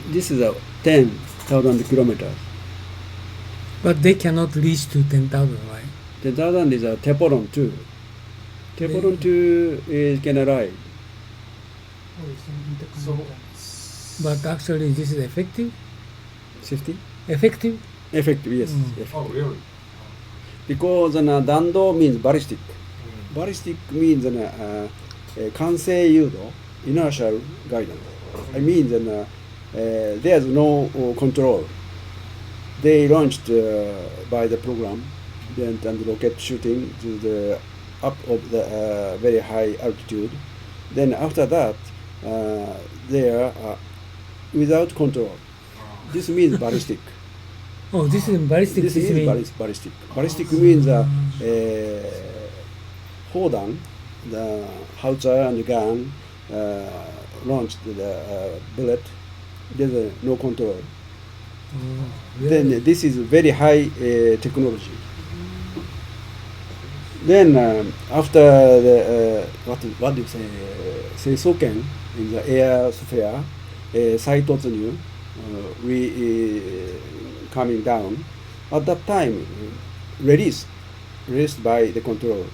This is 10,000 kilometers. But they cannot reach to 10,000, right? 10,000 is a Teporon 2. Teporon 2 is can arrive. But actually, this is effective? Safety? Effective? Effective, yes. Effective. Oh, really? Because Dando means ballistic. Ballistic means kansei yudo, inertial guidance. I mean there's no control. They launched by the program, then and rocket shooting to the up of the very high altitude. Then after that, they are without control. This means ballistic. Oh, this is ballistic. This means ballistic. Ballistic means Hodan, the howitzer and the gun launched the bullet. There's no control. Really? Then this is very high technology. Then after the what do you say? Seisoken in the air sphere, Saitotsunyu, we coming down. At that time, released by the control.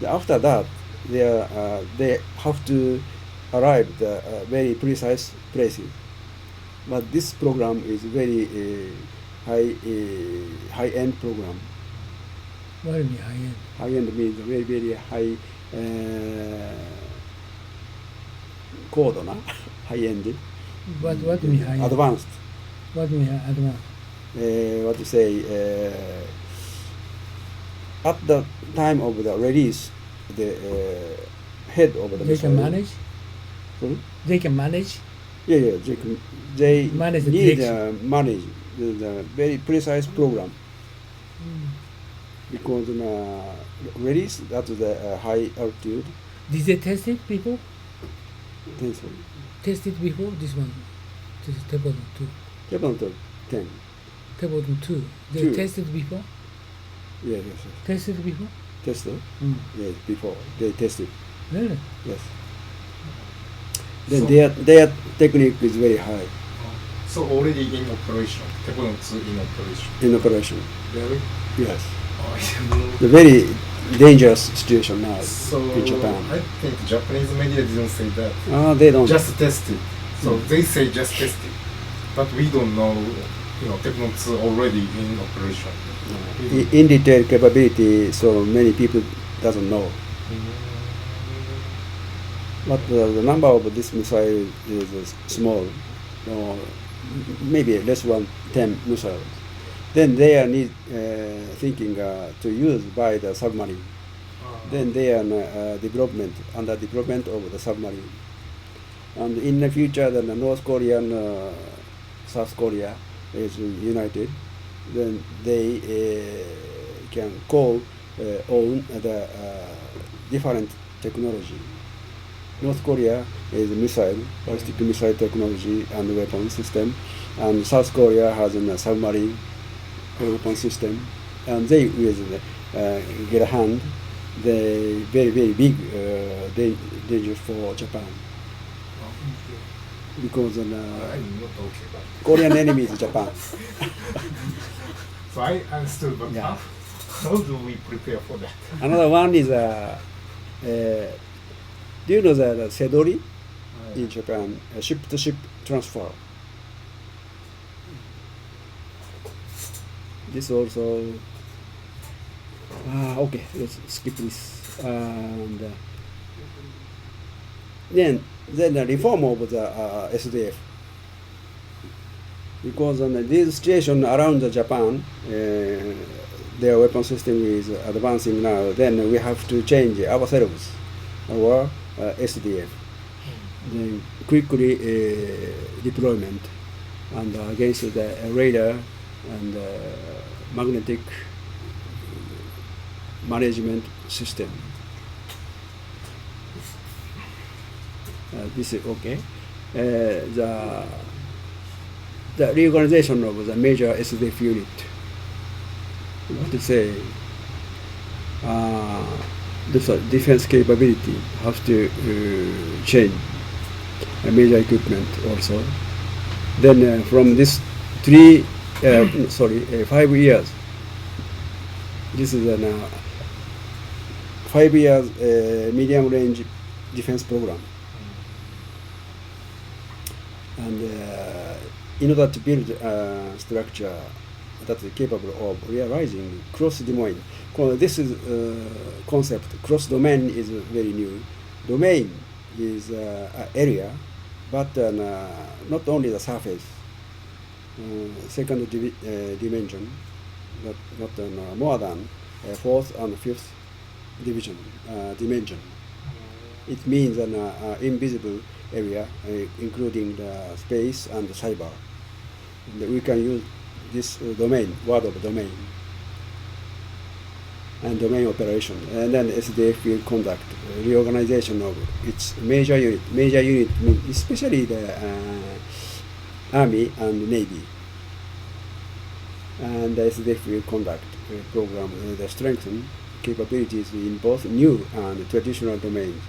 After that, they have to arrive at very precise places. But this program is very high-end program. What do you mean high-end? High-end means very, very high code, high-end. What do you mean high-end? Advanced. What do you mean advanced? What to say? At the time of the release, the head of the They missile. can manage? Sorry? They can manage? Yeah, they Manage the need direction. manage the very precise program because release at the high altitude. Did they test it before? Then so Test it before? This one. This is Tebodon 2. about 10. Tebodon 2. They Two. tested before? Yes. Tested before? Tested? Mm. Yes, before they tested. Really? Yes. Then So- their technique is very high So already in operation, Teflon 2 in operation. in operation. Really? Yes. Oh, I don't know. The very dangerous situation now So in Japan. I think Japanese media didn't say that. They don't. Just test it. So they say just test it. But we don't know, Teflon 2 already in operation. In detail capability, so many people doesn't know. But the number of this missile is small, maybe less than 10 missiles. Then they are thinking to use by the submarine. Then they are under development of the submarine. And in the future, the North Korea and South Korea is united. Then they can own the different technology. North Korea is ballistic missile technology and weapon system, and South Korea has a submarine weapon system, and they will get a hand. They very big danger for Japan because I'm not okay about it. Korean enemy is Japan. So I understood, but Yeah. how do we prepare for that? Another one is do you know the Sedori in Japan, ship-to-ship transfer? This also. Okay, let's skip this. And then the reform of the SDF. Because this situation around Japan, their weapon system is advancing now. Then we have to change ourselves, our SDF. then quickly deployment and against the radar and magnetic management system. This is okay. The reorganization of the major SDF unit. What to say? The defense capability has to change. Major equipment also. Then from this 5 years. This is a 5 years medium range defense program. And in order to build a structure that is capable of realizing cross-domain, this is concept. Cross-domain is very new. Domain is an area, but not only the surface. Second dimension, not more than fourth and fifth dimension. It means an invisible area, including the space and the cyber. And we can use this domain, word of domain, and domain operation. And then SDF will conduct reorganization of its major unit. Major unit means especially the Army and Navy. And the SDF will conduct a program that strengthen capabilities in both new and traditional domains.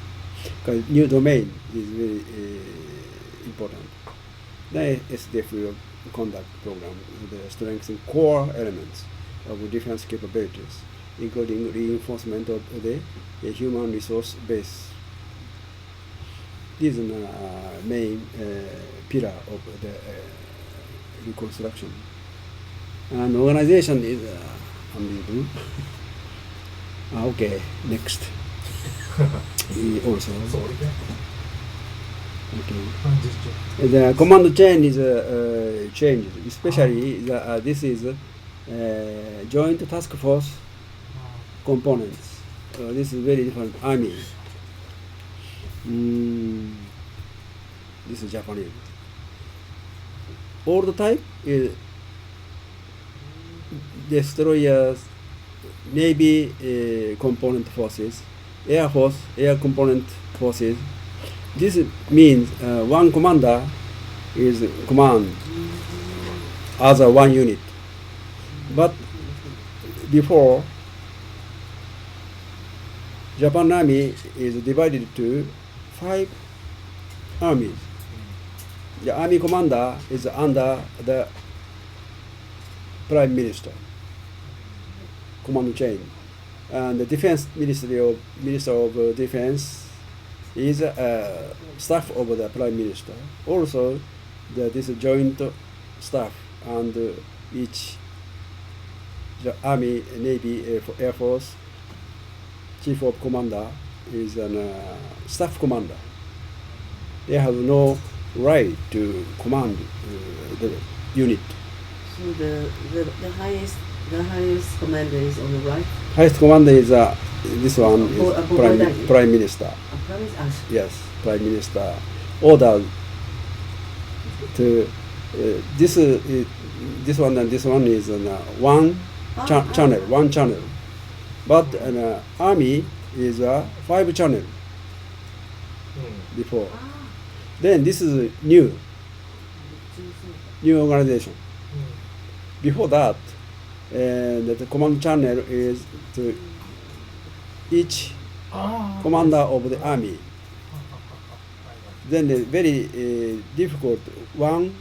Because new domain is very important. The SDF will conduct program that strengthen core elements of defense capabilities, including reinforcement of the human resource base. This is the main pillar of the reconstruction. And organization is unbelievable. Okay, next. Also. Okay. The command chain is changed, especially this is joint task force components. This is very different. Army. This is Japanese. Old type is destroyers, Navy component forces, Air Force, air component forces. This means one commander is command as a one unit. But before, Japan Army is divided to 5 armies. The army commander is under the Prime Minister, command chain. And the Defense Minister of Defense is staff of the Prime Minister. Also, this joint staff and each the Army, Navy, Air Force, Chief of Commander is a staff commander. They have no right to command the unit. So the highest commander is on the right. Highest commander is this one is Prime Minister. Yes, Prime Minister ordered to this one and this one is one channel, but an army is 5 channel before. Then this is new organization. Before that, the command channel is to each commander of the army. Then the very difficult one,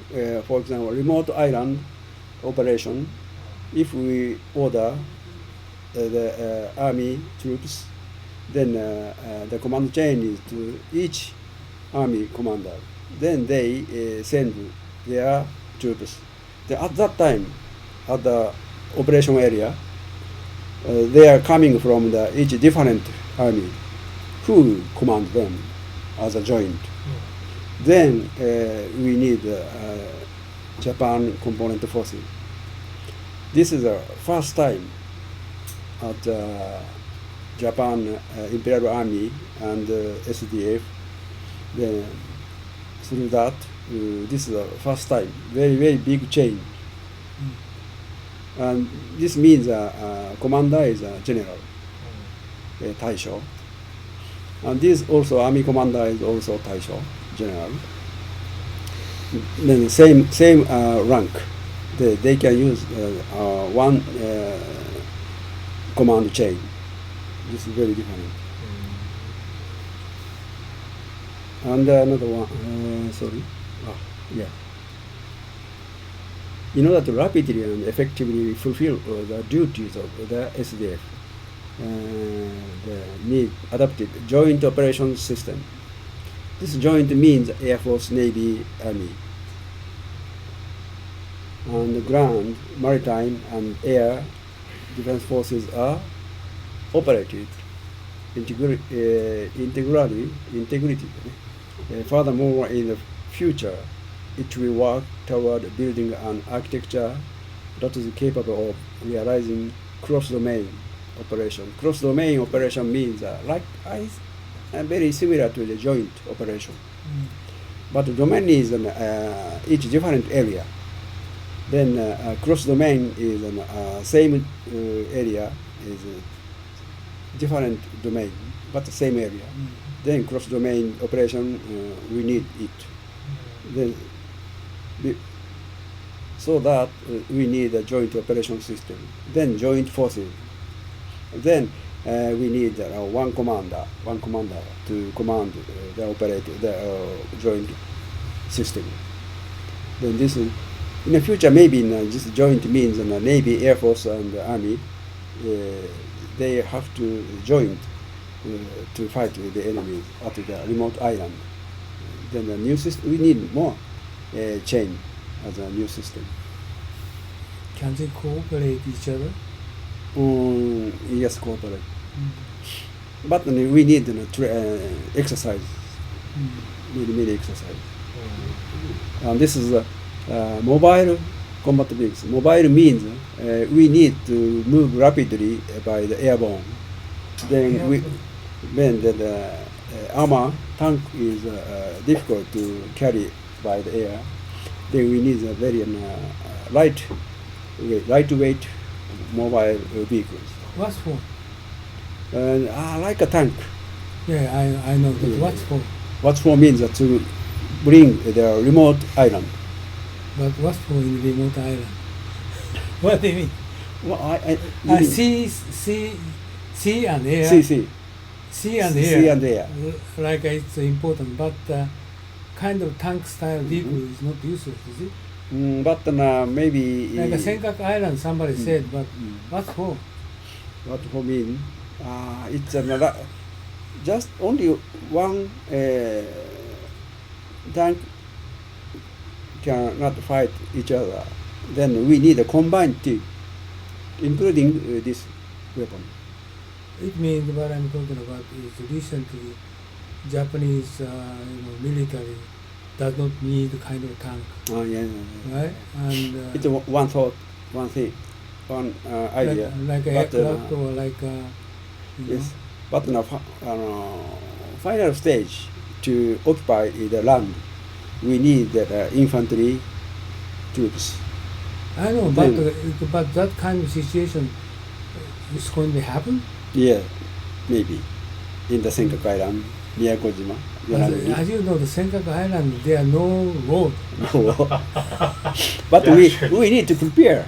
for example, remote island operation. If we order the army troops, then the command chain is to each army commander. Then they send their troops. At that time, at the operation area, they are coming from each different army who command them as a joint. Then we need Japan component forces. This is the first time at Japan Imperial Army and SDF. Then through that, this is the first time, very, very big change. And this means commander is a general, Taisho. And this also, army commander is also Taisho, general. Then same rank. They can use one command chain. This is very different. And another one, yeah. In order to rapidly and effectively fulfill the duties of the SDF, they need adapted joint operation system. This joint means Air Force, Navy, Army. And the ground, maritime, and air defense forces are operated integrally. Furthermore, in the future, it will work toward building an architecture that is capable of realizing cross-domain operation. Cross-domain operation means very similar to the joint operation. But the domain is each different area. Then cross-domain is same area is different domain, but the same area. Then cross-domain operation, we need it. Then, so that we need a joint operation system. Then joint forces. Then we need one commander to command the operator, the joint system. Then this is, in the future, maybe this joint means Navy, Air Force, and Army. They have to join to fight with the enemies at the remote island. Then the new system, we need more chain as a new system. Can they cooperate each other? Yes, cooperate. But we need exercise. Many exercise. And this is mobile combat vehicles. Mobile means we need to move rapidly by the airborne. Then when the armor tank is difficult to carry by the air, then we need a very lightweight mobile vehicles. What's for? Like a tank. Yeah, I know. But what's for? What's for means to bring the remote island. But what's for in the remote island? What do you mean? Well, sea and air. Sea and air. Like it's important, but kind of tank style vehicle is not useless, is it? But maybe like a Senkaku Island, somebody said, but what for? What for mean? It's just only one tank cannot fight each other. Then we need a combined team, including this weapon. It means what I'm talking about is recently Japanese military does not need kind of tank. Right? And it's one thought, one thing, one idea. Like an aircraft or like yes. But final stage to occupy the land, we need infantry troops. I know, but that kind of situation is going to happen? Yeah, maybe. In the Senkaku Island, near Kojima. As you know, the Senkaku Island, there are no road. But we need to prepare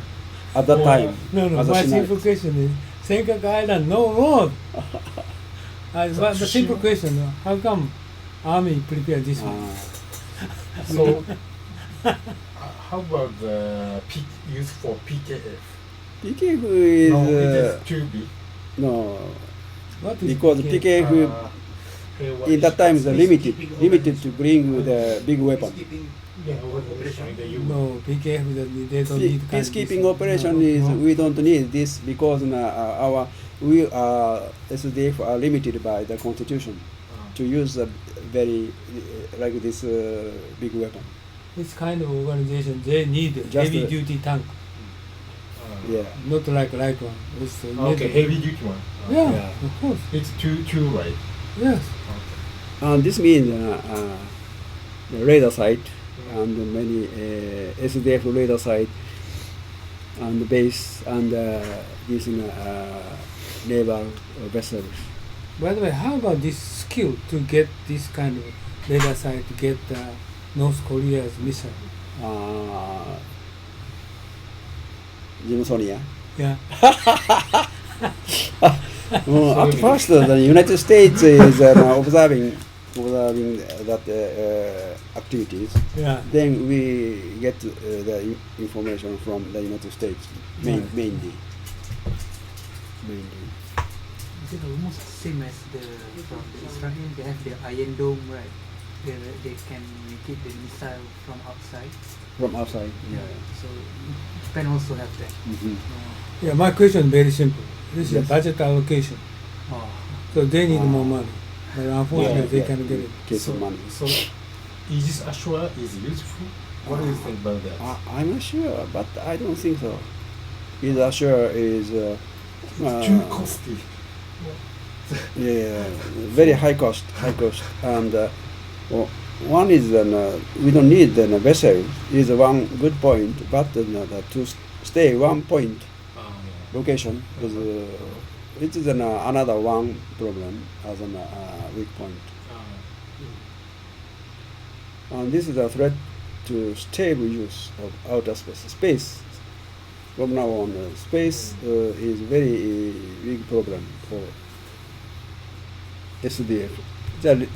at that time. No, my simple question is, Senkaku Island, no road. But the simple question, how come Army prepare this one? So, how about the use for PKF? PKF is... No, it is too big. No, what is because PKF in that time is limited to bring the big weapon. No, PKF they don't need peacekeeping operation is we don't need this because we SDF are limited by the constitution to use a very like this big weapon. This kind of organization they need heavy duty tank. Yeah. Not like light one. It's okay, heavy duty one. Yeah, of course. It's too light. Yes. And this means the radar site and many SDF radar site and base and these naval vessels. By the way, how about this skill to get this kind of radar site to get North Korea's missile? Jamesonia. Yeah. At first, the United States is observing that activities. Yeah. Then we get the information from the United States mainly. Is it almost the same as from the Israel? They have the Iron Dome, right? They can make it the missile from outside. From outside, yeah. So Japan also have that. Yeah, my question is very simple. This Yes. is budget allocation. Oh. So they need more money. But unfortunately, they can't get it. Case of money. So, Aegis Ashura is useful. What do you think about that? I'm not sure, but I don't think so. Is Assure is Too costly. yeah, very high cost, and one is we don't need the vessel is one good point, but to stay one point location is it is another one problem as a weak point. And this is a threat to stable use of outer space. From now on, space is very big problem for SDF. The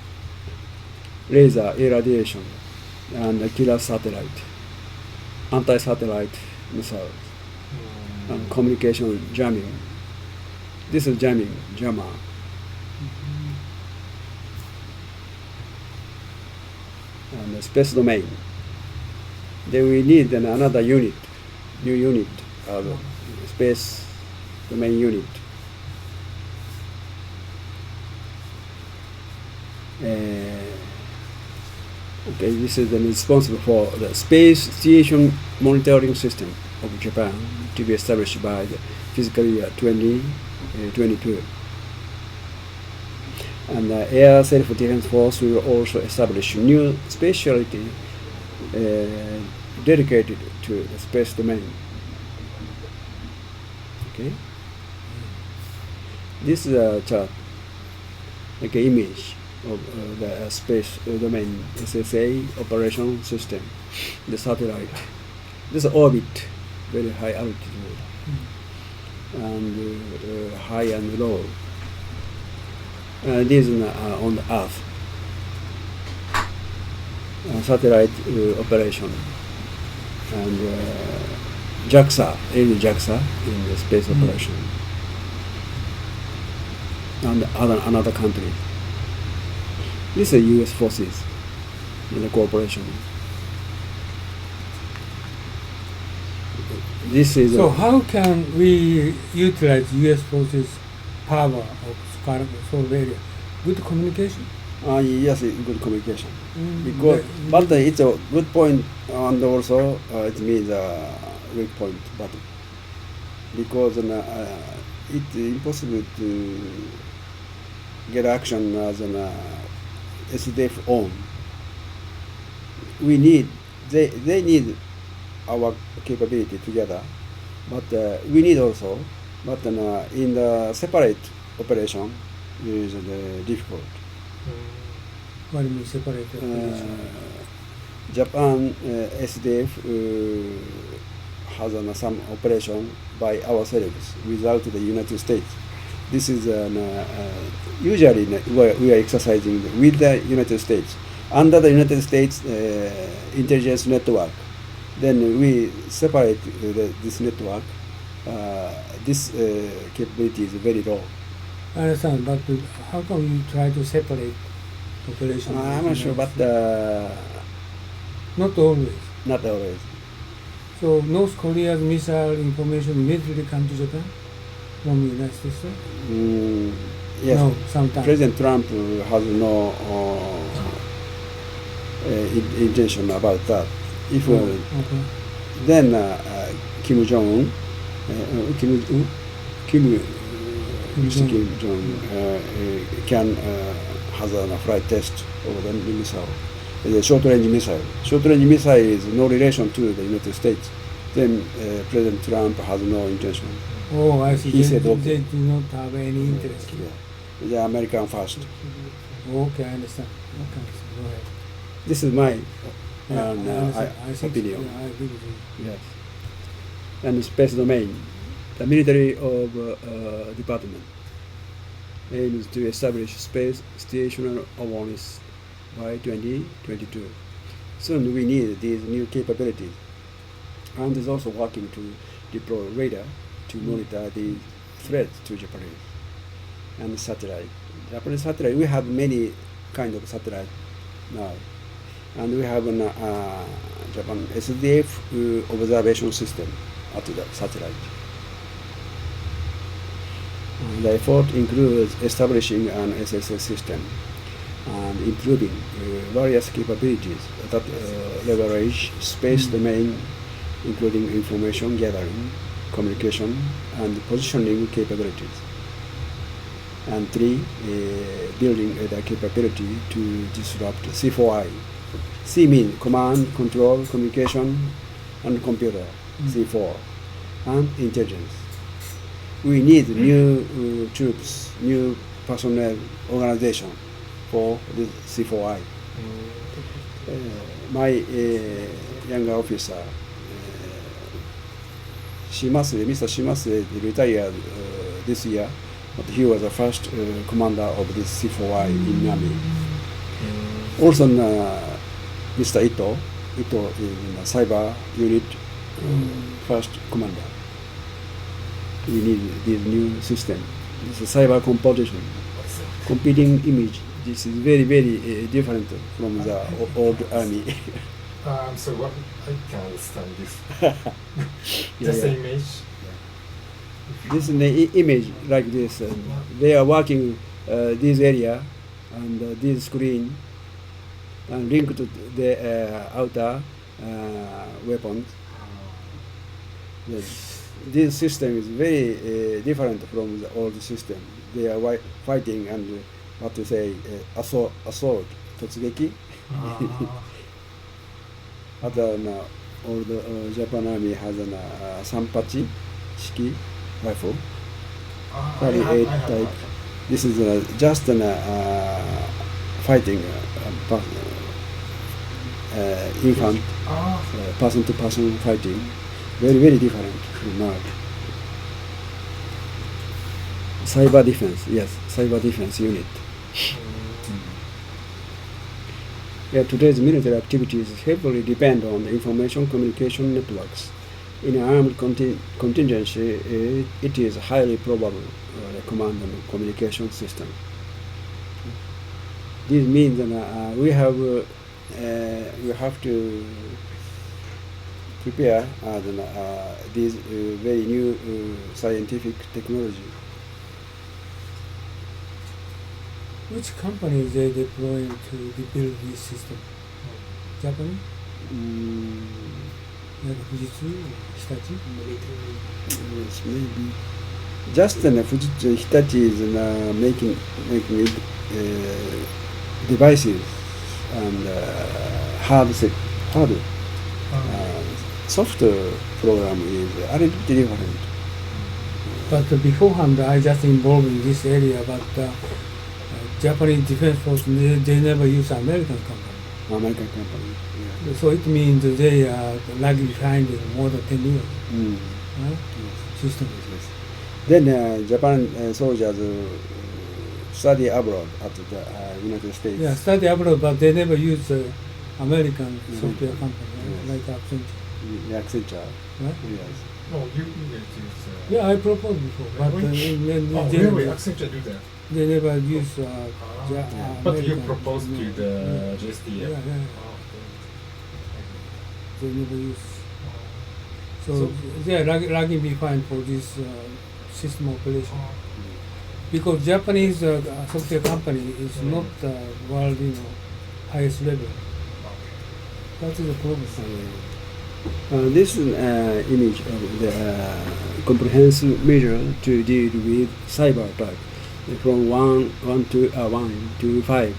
laser irradiation and killer satellite, anti-satellite missiles, and communication jamming. This is jammer. And the space domain. Then we need another unit, new unit of space domain unit. Okay, this is responsible for the space station monitoring system of Japan to be established by the fiscal year 2022. And the Air Self-Defense Force will also establish new specialty dedicated to the space domain. Okay. This is a chart, like an image of the space domain SSA operation system, the satellite. This is orbit, very high altitude, and high and low. This is on the Earth. Satellite operation, and JAXA, JAXA in the space operation, and another country. These are U.S. forces in the cooperation. This is so how can we utilize U.S. forces power of Seoul area? Good communication. Yes, good communication. Because, but it's a good point, and also it means a weak point. But because it's impossible to get action as an SDF own. We need they need our capability together, but we need also. But in the separate operation, is difficult. What do you mean separate operation? Japan SDF has some operation by ourselves without the United States. This is usually we are exercising with the United States under the United States intelligence network. Then we separate this network. This capability is very low. I understand, but how come you try to separate operation? I'm not sure, but not always. Not always. So North Korea's missile information immediately come to Japan from the United States? Yes. No, sometimes. President Trump has no intention about that. If then Kim Jong-un, Kim Jong can has a flight test over the missile. the short-range missile. Short-range missile is no relation to the United States. Then President Trump has no intention. Oh, I see. He said, They okay. do not have any interest. Yeah. The American first. Okay, I understand. Okay, so go ahead. This is my Yeah, I understand. I think, opinion. yeah, I agree with you. Yes. And space domain, the military of department aims to establish space stationary awareness by 2022. Soon we need these new capabilities, and is also working to deploy radar to monitor the threats to Japanese and satellite. Japanese satellite, we have many kind of satellite now, and we have an Japan SDF observation system at the satellite. The effort includes establishing an SSS system and improving various capabilities that leverage space domain, including information gathering, communication, and positioning capabilities. And 3, building the capability to disrupt C4I. C means command, control, communication, and computer, C4, and intelligence. We need new troops, new personnel organization for the C4I. My younger officer, Mr. Shimase retired this year, but he was the first commander of this C4I in Army. Also, Mr. Ito is in the cyber unit, first commander. We need this new system. This is cyber composition, competing image. This is very, very different from the old army. So what I can understand this. Just the image. This is the image like this. They are working this area and this screen and linked to the outer weapons. Yes. This system is very different from the old system. They are fighting and what to say, assault, 突撃. Other old Japan Army has an Sanpachi Shiki rifle, 38 type. This is just an fighting infant, person-to-person fighting. Very, very different from now. Cyber defense, yes, cyber defense unit. Yeah, today's military activities heavily depend on the information communication networks. In an armed contingency, it is highly probable the command and communication system. This means that we have to prepare this very new scientific technology. Which company is they deploying to build this system? Japanese? Like Fujitsu or Hitachi? Yes, maybe. Just Fujitsu, Hitachi is making devices and hardware. Software program is a little bit different. But beforehand, I just involved in this area, but Japanese Defense Force, they never use American company. American company, yeah. So it means they are lagging behind in more than 10 years. Right? Yes. System. Yes. Then Japan soldiers study abroad at the United States. Yeah, study abroad, but they never use American software company, like Accenture. Yeah, Accenture. Right? Yes. No, you use. Yeah, I proposed before, but really? Accenture do that? They never use But you American, proposed to the SDF? Yeah. They never use. So they are lagging behind for this system operation. Because Japanese software company is not world, highest level. That is the problem. This is an image of the comprehensive measure to deal with cyber attack from 1 to 5.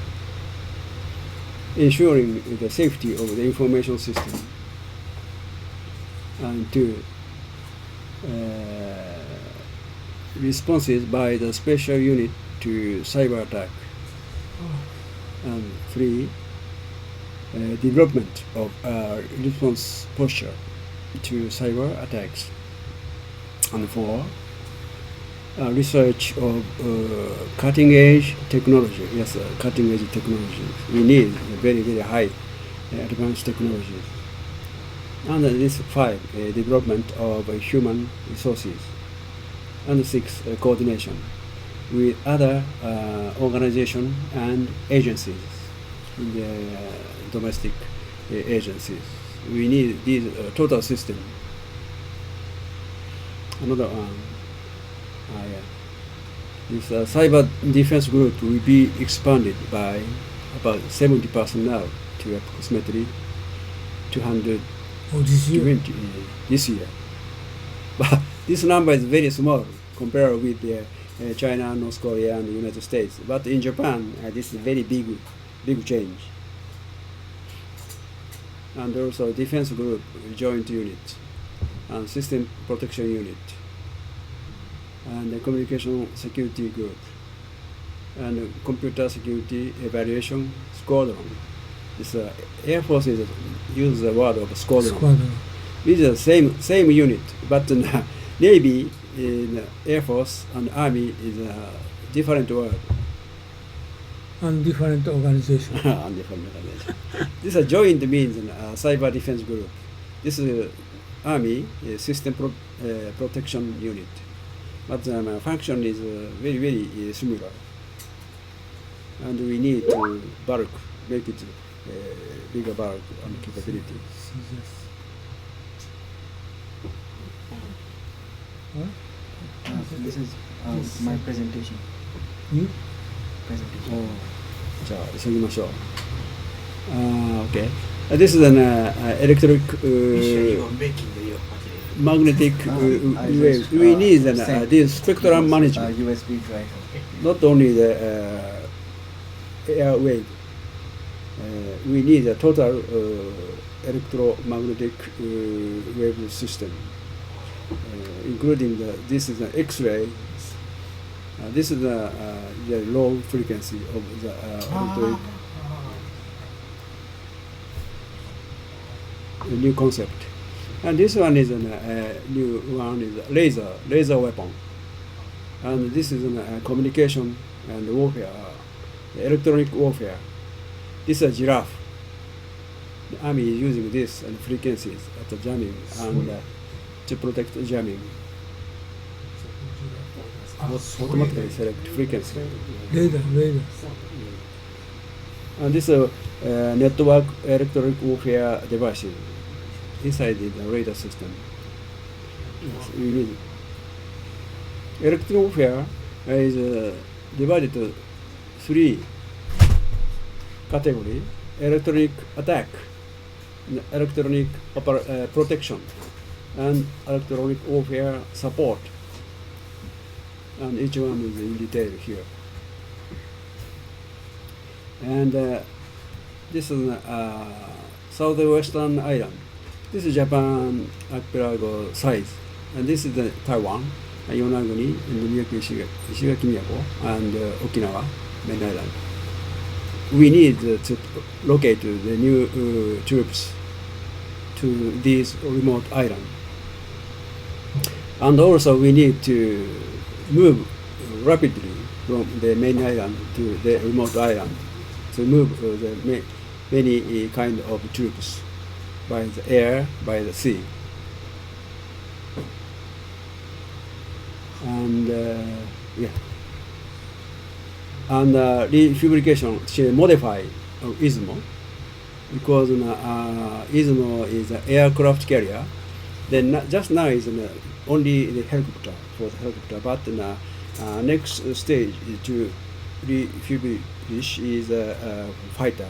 ensuring the safety of the information system, and 2, responses by the special unit to cyber attack, and 3, development of response posture to cyber attacks, and 4, research of cutting edge technology. Yes, cutting edge technology. We need very, very high advanced technologies. And this 5, development of human resources. And 6, coordination with other organizations and agencies, in the domestic agencies. We need this total system. Another one. This cyber defense group will be expanded by about 70 personnel to approximately 220 this year. But this number is very small compared with China, North Korea, and the United States. But in Japan, this is a very big change. And also defense group, joint unit, and system protection unit, and the communication security group, and computer security evaluation squadron. This Air Force uses the word of squadron. This is the same unit, but Navy, Air Force, and Army is a different word. And different organization. And different organization. This is joint means cyber defense group. This is Army system protection unit. But the function is very, very similar. And we need to bulk, make it bigger bulk and capability. This is my presentation. You? Presentation. じゃあ急ぎましょう。Okay. This is an electric magnetic wave. We need this spectrum management. USB drive. Not only the air wave. We need a total electromagnetic wave system, including this is an X-ray. This is the low frequency of the electric. A new concept. And this one is a new one is laser weapon. And this is a communication and warfare, electronic warfare. This is a giraffe. The army is using this and frequencies at the jamming and to protect the jamming. Automatically select frequency. Radar. And this is network electronic warfare devices inside the radar system. Yes, we need electronic warfare is divided to 3 categories: electronic attack, electronic protection, and electronic warfare support. And each one is in detail here. And this is southwestern island. This is Japan archipelago size, and this is the Taiwan, Yonaguni, and Ishigaki Miyako, and Okinawa, main island. We need to locate the new troops to these remote islands, and also we need to move rapidly from the main island to the remote island to move the many kind of troops by the air, by the sea. And and refurbishment should modify Izumo, because Izumo is an aircraft carrier. Then just now is only the helicopter for the helicopter, but next stage is to refurbish is a fighter.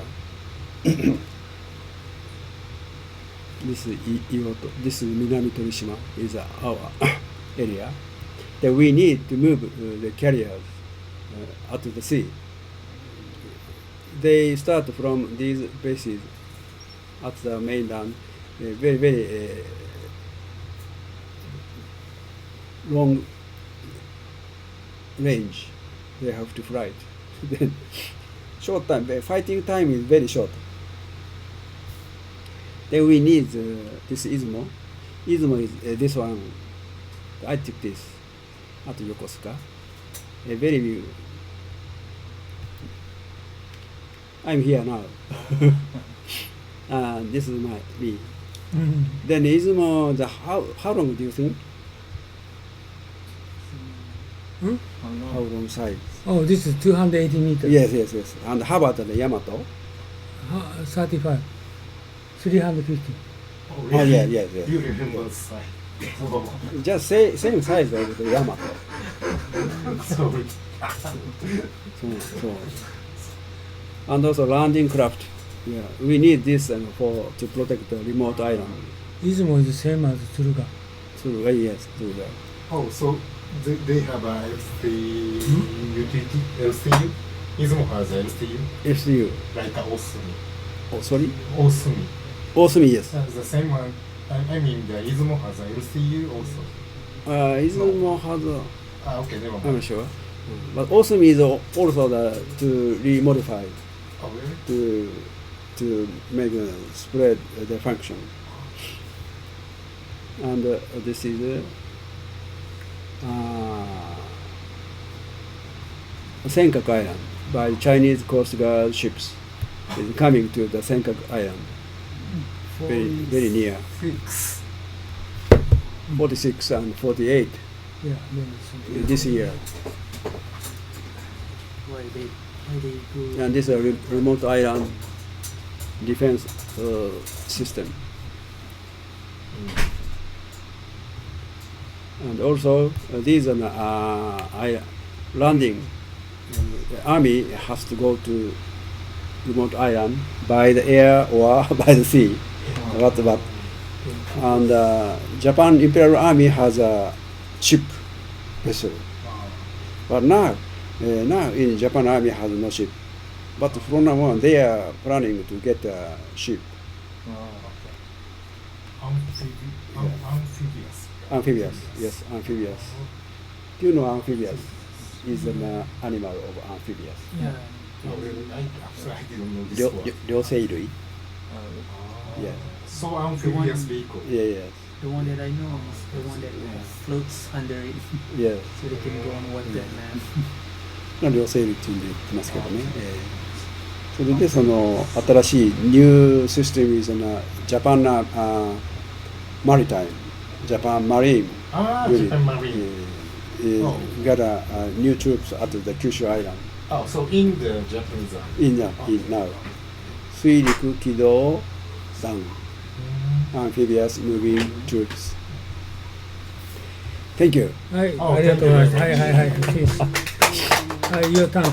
This is Iwoto. This is Minami Torishima is our area. Then we need to move the carriers out of the sea. they start from these bases at the mainland, very, very long range. They have to fly. Then short time, fighting time is very short. Then we need this Izumo. Izumo is this one. I took this at Yokosuka. Very. I'm here now. This is me. Then Izumo, how long do you think? How long size? Oh, this is 280 meters. Yes. And how about the Yamato? 35. 350. Oh, yeah. You remember the size? Just same size as the Yamato. Sorry. So. And also landing craft. Yeah, we need this to protect the remote island. Izumo is the same as Tsuruga. Yes, Tsuruga. Oh, so they have a LCU? Izumo has a LCU? LCU. Like a Osumi. Oh, sorry? Osumi. Osumi, yes. The same one. I mean, the Izumo has a LCU also. Izumo has a... Okay, never mind. I'm not sure. But Osumi is also to remodify. Oh, really? To make spread the function. And this is Senkaku Island by Chinese Coast Guard ships. Is coming to the Senkaku Island. Very near. 46 and 48. Yeah, this year. Why they go? And this is a remote island defense system. And also these are landing. The army has to go to remote island by the air or by the sea. And Japan Imperial Army has a ship vessel. But now in Japan Army has no ship. But from now on they are planning to get a ship. Amphibious, yes, amphibious. Do you know amphibious is an animal of amphibious? Yeah. I didn't know this one. 両生類 Yeah. So amphibious vehicle. Yeah. The one that I know is the one that floats under it. Yeah. So they can go on water and 両生類って言ってますけどね。それでその新しいニューシステム is Japan Maritime, Japan Marine. Japan Marine. Got new troops at the Kyushu Island. Oh, so in the Japanese army. In now. 水陸機動団 amphibious moving troops. Thank you. はい、ありがとうございます。はい。Your turn.